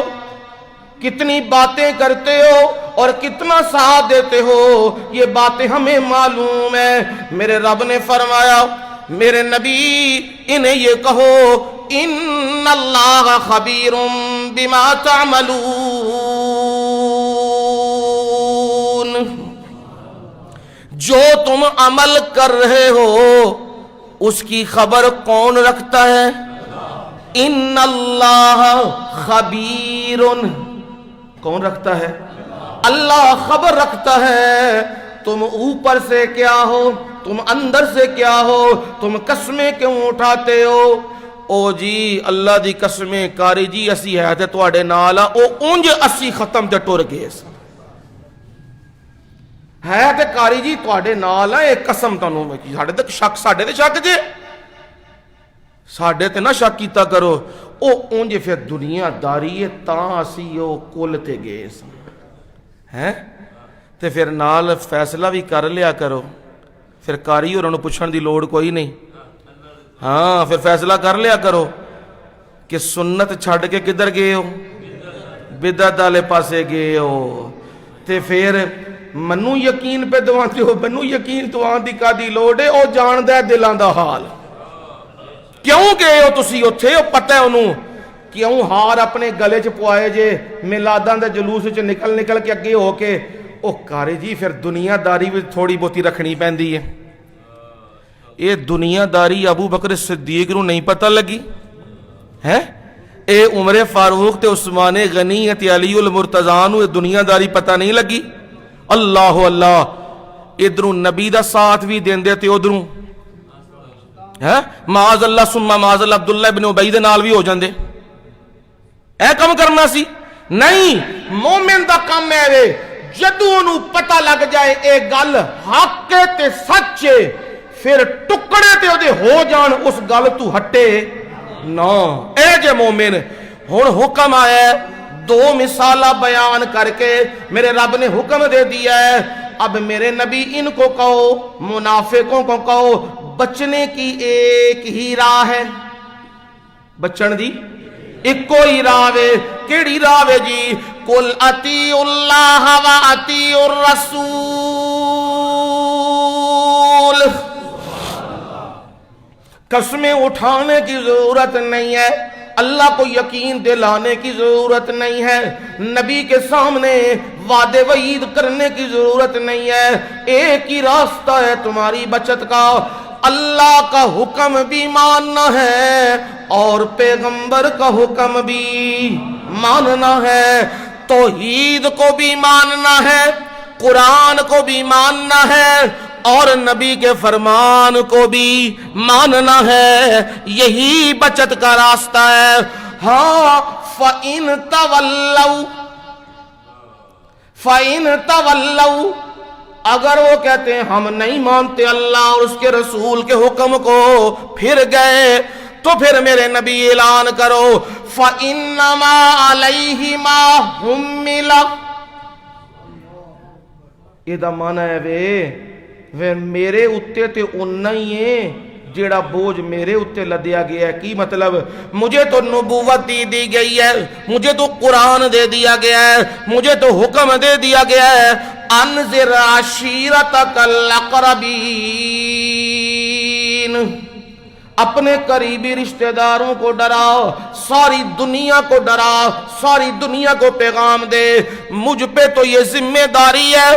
کتنی باتیں کرتے ہو اور کتنا ساتھ دیتے ہو, یہ باتیں ہمیں معلوم ہے. میرے رب نے فرمایا میرے نبی انہیں یہ کہو ان اللہ خبیر بما تعملون, جو تم عمل کر رہے ہو اس کی خبر کون رکھتا ہے؟ ان اللہ خبیر، کون رکھتا ہے؟ اللہ خبر رکھتا ہے تم اوپر سے کیا ہو، تم اندر سے کیا ہو، تم قسمیں کیوں اٹھاتے ہو؟ او جی اللہ دی قسمیں کاری جی اسی ہے تے تواڈے نال او اونج اسی ختم تے ٹر گئے ہے تے کاری جی تواڈے نال اے قسم تانوں میں ساڈے تے شک، ساڈے تے شک جے، ساڈے تے نہ شک کیتا کرو، او اونج پھر دنیا داری ہے تاں اسی او کل تے گئے ہیں تے پھر نال فیصلہ بھی کر لیا کرو، پھر کاری ہوراں نوں پوچھن دی لوڑ کوئی نہیں، ہاں پھر فیصلہ کر لیا کرو کہ سنت چھڈ کے کدھر گئے ہو، بدعت والے پاسے گئے ہو، تے پھر منو یقین پہ دواندے ہو، منو یقین دوان دی کادی لوڑ ہے، او جاندا ہے دلاں دا حال، کیوں گئے ہو تسی اوتھے، او پتہ ہے انہوں کیوں ہار اپنے گلے چ پوائے جے میلاداں دے جلوس چ نکل نکل کے اگے ہو کے، او کارے جی پھر دنیا داری بھی تھوڑی بہتی رکھنی پیندی ہے، اے دنیا داری ابو بکر صدیق نو نہیں پتہ لگی ہے، اے عمر فاروق تے عثمان غنی تے علی المرتضیٰ نو اے دنیا داری پتہ نہیں لگی؟ اللہ اللہ، ادھروں نبی دا ساتھ بھی دیندے تے ادھروں معاذ اللہ ثم معاذ اللہ عبداللہ ابن ابی دے نال بھی ہو جاندے، اے کم کرنا سی نہیں، مومن دا کام ہے وے جدوں نو پتہ لگ جائے اے گل حق تے سچ پھر ٹکڑے تے دے ہو جان اس گل تو ہٹے نا، اے جے مومن۔ ہن حکم آیا ہے دو مثالہ بیان کر کے میرے رب نے حکم دے دیا ہے، اب میرے نبی ان کو کہو، منافقوں کو کہو بچنے کی ایک ہی راہ ہے، بچن دی ایک کوئی راہ ہے، کیڑی راہ ہے جی؟ قل اطیعوا اللہ و اطیعوا الرسول، قسمیں اٹھانے کی ضرورت نہیں ہے، اللہ کو یقین دلانے کی ضرورت نہیں ہے، نبی کے سامنے وعدے وعید کرنے کی ضرورت نہیں ہے، ایک ہی راستہ ہے تمہاری بچت کا، اللہ کا حکم بھی ماننا ہے اور پیغمبر کا حکم بھی ماننا ہے، توحید کو بھی ماننا ہے، قرآن کو بھی ماننا ہے اور نبی کے فرمان کو بھی ماننا ہے، یہی بچت کا راستہ ہے۔ ہاں فَإِن تَوَلَّوْا اگر وہ کہتے ہیں ہم نہیں مانتے اللہ اور اس کے رسول کے حکم کو، پھر گئے تو پھر میرے نبی اعلان کرو فَإِنَّمَا عَلَيْهِ مَا حُمِّلَ، یہ دا معنی ہے وے میرے اتے تے انہی ہی ہے جیڑا بوجھ میرے اتے لدیا گیا ہے۔ کی مطلب؟ مجھے تو نبوت دی گئی ہے، مجھے تو قرآن دے دیا گیا ہے، مجھے تو حکم دے دیا گیا ہے انذر عشیرتک الاقربین، اپنے قریبی رشتہ داروں کو ڈراؤ، ساری دنیا کو ڈرا، ساری دنیا کو پیغام دے، مجھ پہ تو یہ ذمہ داری ہے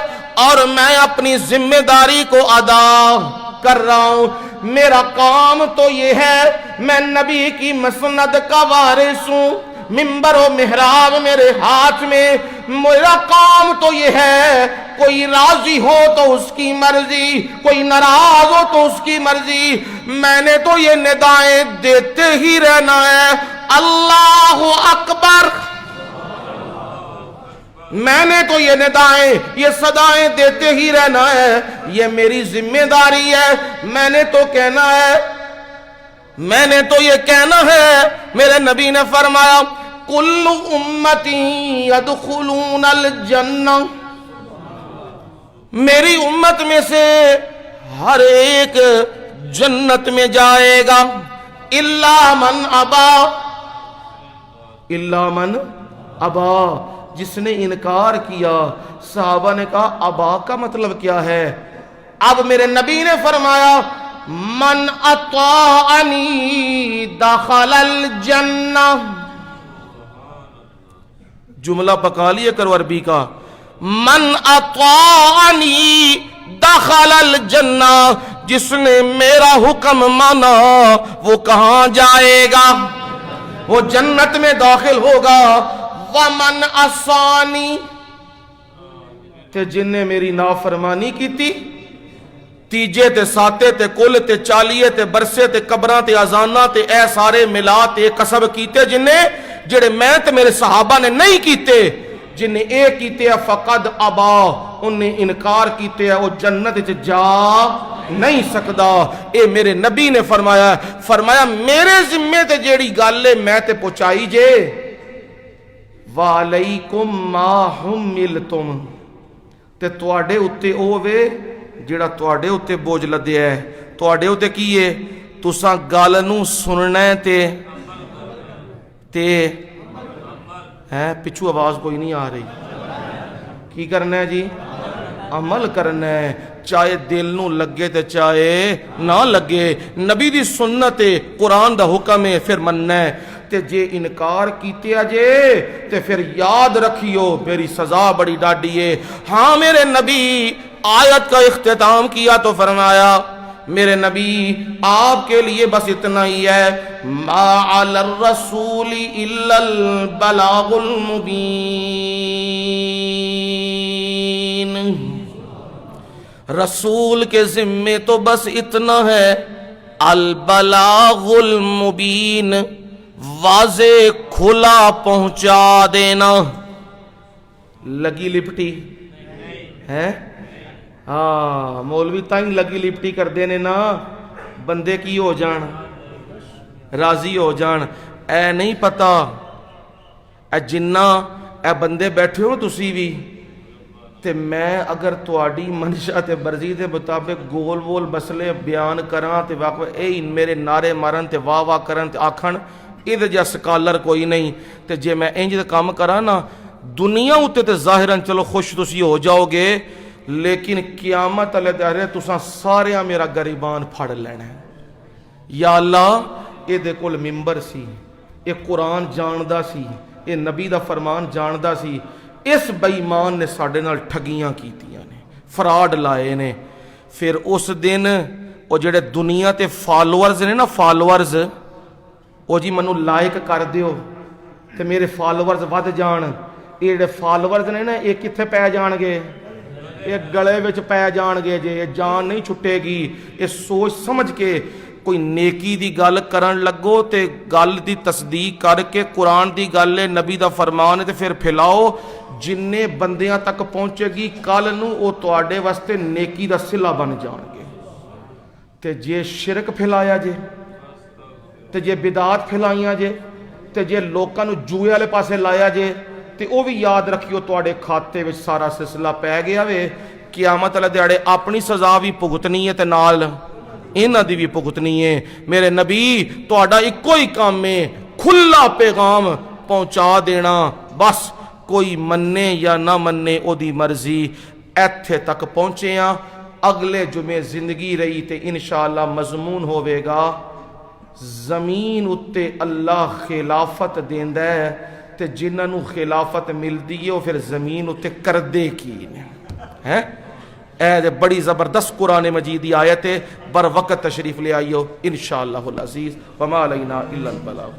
اور میں اپنی ذمہ داری کو ادا کر رہا ہوں، میرا کام تو یہ ہے، میں نبی کی مسند کا وارث ہوں، منبر و محراب میرے ہاتھ میں، میرا کام تو یہ ہے، کوئی راضی ہو تو اس کی مرضی، کوئی ناراض ہو تو اس کی مرضی، میں نے تو یہ ندائیں دیتے ہی رہنا ہے، اللہ اکبر، میں نے تو یہ ندائیں یہ صدائیں دیتے ہی رہنا ہے، یہ میری ذمہ داری ہے، میں نے تو کہنا ہے، میں نے تو یہ کہنا ہے۔ میرے نبی نے فرمایا کل امتی یدخلون الجنہ، میری امت میں سے ہر ایک جنت میں جائے گا، الا من ابا، الا من ابا، جس نے انکار کیا۔ صحابہ نے کہا ابا کا مطلب کیا ہے؟ اب میرے نبی نے فرمایا من اطاعنی دخل الجنہ، جملہ پکا لیے کرو عربی کا، من اطاعنی دخل الجنہ، جس نے میرا حکم مانا وہ کہاں جائے گا؟ وہ جنت میں داخل ہوگا۔ ومن عصانی، تے جن نے میری نافرمانی کی تھی، تیجے تے ساتے تے کل تے چالیے تے برسے تے قبراں تے آزانہ تے اے سارے ملا تے قصب کیتے جن نے، جڑے میں تے میرے صحابہ نے نہیں کیتے، جن نے اے کیتے ہیں فقد ابا، ان نے انکار کیتے ہیں، وہ جنت جا نہیں سکدا۔ اے میرے نبی نے فرمایا میرے ذمے تے جیڑی گل ہے میں تے پہنچائی جے۔ وَعَلَيْكُمْ مَا حُمِّلْتُمْ، تے تواڈے اُتے او وے جڑا تواڈے اُتے بوجھ لدیا ہے۔ تواڈے اُتے کی ہے؟ تساں گل نوں سننا ہے تے پچھو آواز کوئی نہیں آ رہی، کی کرنا ہے جی؟ عمل کرنا ہے، چاہے دل نو لگے تے چاہے نہ لگے۔ نبی دی سنت ہے، قرآن دا حکم ہے، پھر مننا ہے۔ تے جے انکار کیتے جے تے پھر یاد رکھیو میری سزا بڑی ڈاڈی ہے۔ ہاں میرے نبی آیت کا اختتام کیا تو فرمایا میرے نبی آپ کے لیے بس اتنا ہی ہے، ما علی الرسول الا البلاغ المبین، رسول کے ذمے تو بس اتنا ہے، البلاغ المبین، واضح کھلا پہنچا دینا۔ لگی لپٹی ہے؟ ہاں مولوی تائیں لگی لپٹی کر دینے نا، بندے کی ہو جان، راضی ہو جان۔ اے نہیں پتا اے جنہ اے بندے بیٹھے ہو تسی بھی تے میں اگر تواڈی منشا تے مرضی دے مطابق گول وول مسئلے بیان کراں تے واقع اے میرے نعرے مارن تے واہ واہ کرن تے آکھن ادھر جا سکالر کوئی نہیں، تے جے میں انج دے کام کراں نا دنیا اُتے تے ظاہراً چلو خوش تسی ہو جاؤ گے، لیکن قیامت والے دن تساں سارے میرا گریبان پھڑ لینا ہے۔ یا اللہ اے دے کول ممبر سی، اے قرآن جاندا سی، اے نبی دا فرمان جاندا سی، اس بے ایمان نے ساڈے نال ٹھگیاں کیتیاں نے، فراڈ لائے نے۔ پھر اس دن وہ جڑے دنیا تے فالوورز نے نا، فالوورز وہ جی منو لائک کر دیو تے میرے فالوورز ود جان، یہ جڑے فالوورز نے نا یہ کتھے پے جان گے؟ یہ گلے وچ پے جان گے جے، یہ جان نہیں چھٹے گی۔ یہ سوچ سمجھ کے کوئی نیکی دی گل کرن لگو تے گل دی تصدیق کر کے قرآن دی گل ہے، نبی دا فرمان ہے تے پھر پھیلاؤ، جننے بندیاں تک پہنچے گی کل نو او تواڈے واسطے نیکی دا صلہ بن جان گے۔ تے جے شرک پھیلایا جے تے جے بدعات پھیلائیاں جے تے جے لوکاں نو جوئے والے پاسے لایا جے تے او بھی یاد رکھیو تواڈے کھاتے وچ سارا سلسلہ پے گیا وے۔ قیامت والے دیہڑے اپنی سزا بھی بھگتنی ہے تے نال انہاں دی بھی بھگتنی ہے۔ میرے نبی تواڈا اکو ہی کام ہے، کھلا پیغام پہنچا دینا، بس کوئی مننے یا نہ مننے او دی مرضی۔ ایتھے تک پہنچے ہاں، اگلے جمعے زندگی رہی تے انشاءاللہ مضمون ہوے گا زمین اتے اللہ خلافت دیندا ہے تے جنہاں نو خلافت ملدی ہے وہ پھر زمین اتے کردے کی ہیں۔ اے بڑی زبردست قرآن مجید دی آیت ہے، بر وقت تشریف لے آئیو انشاءاللہ العزیز، وما علینا الا البلاغ۔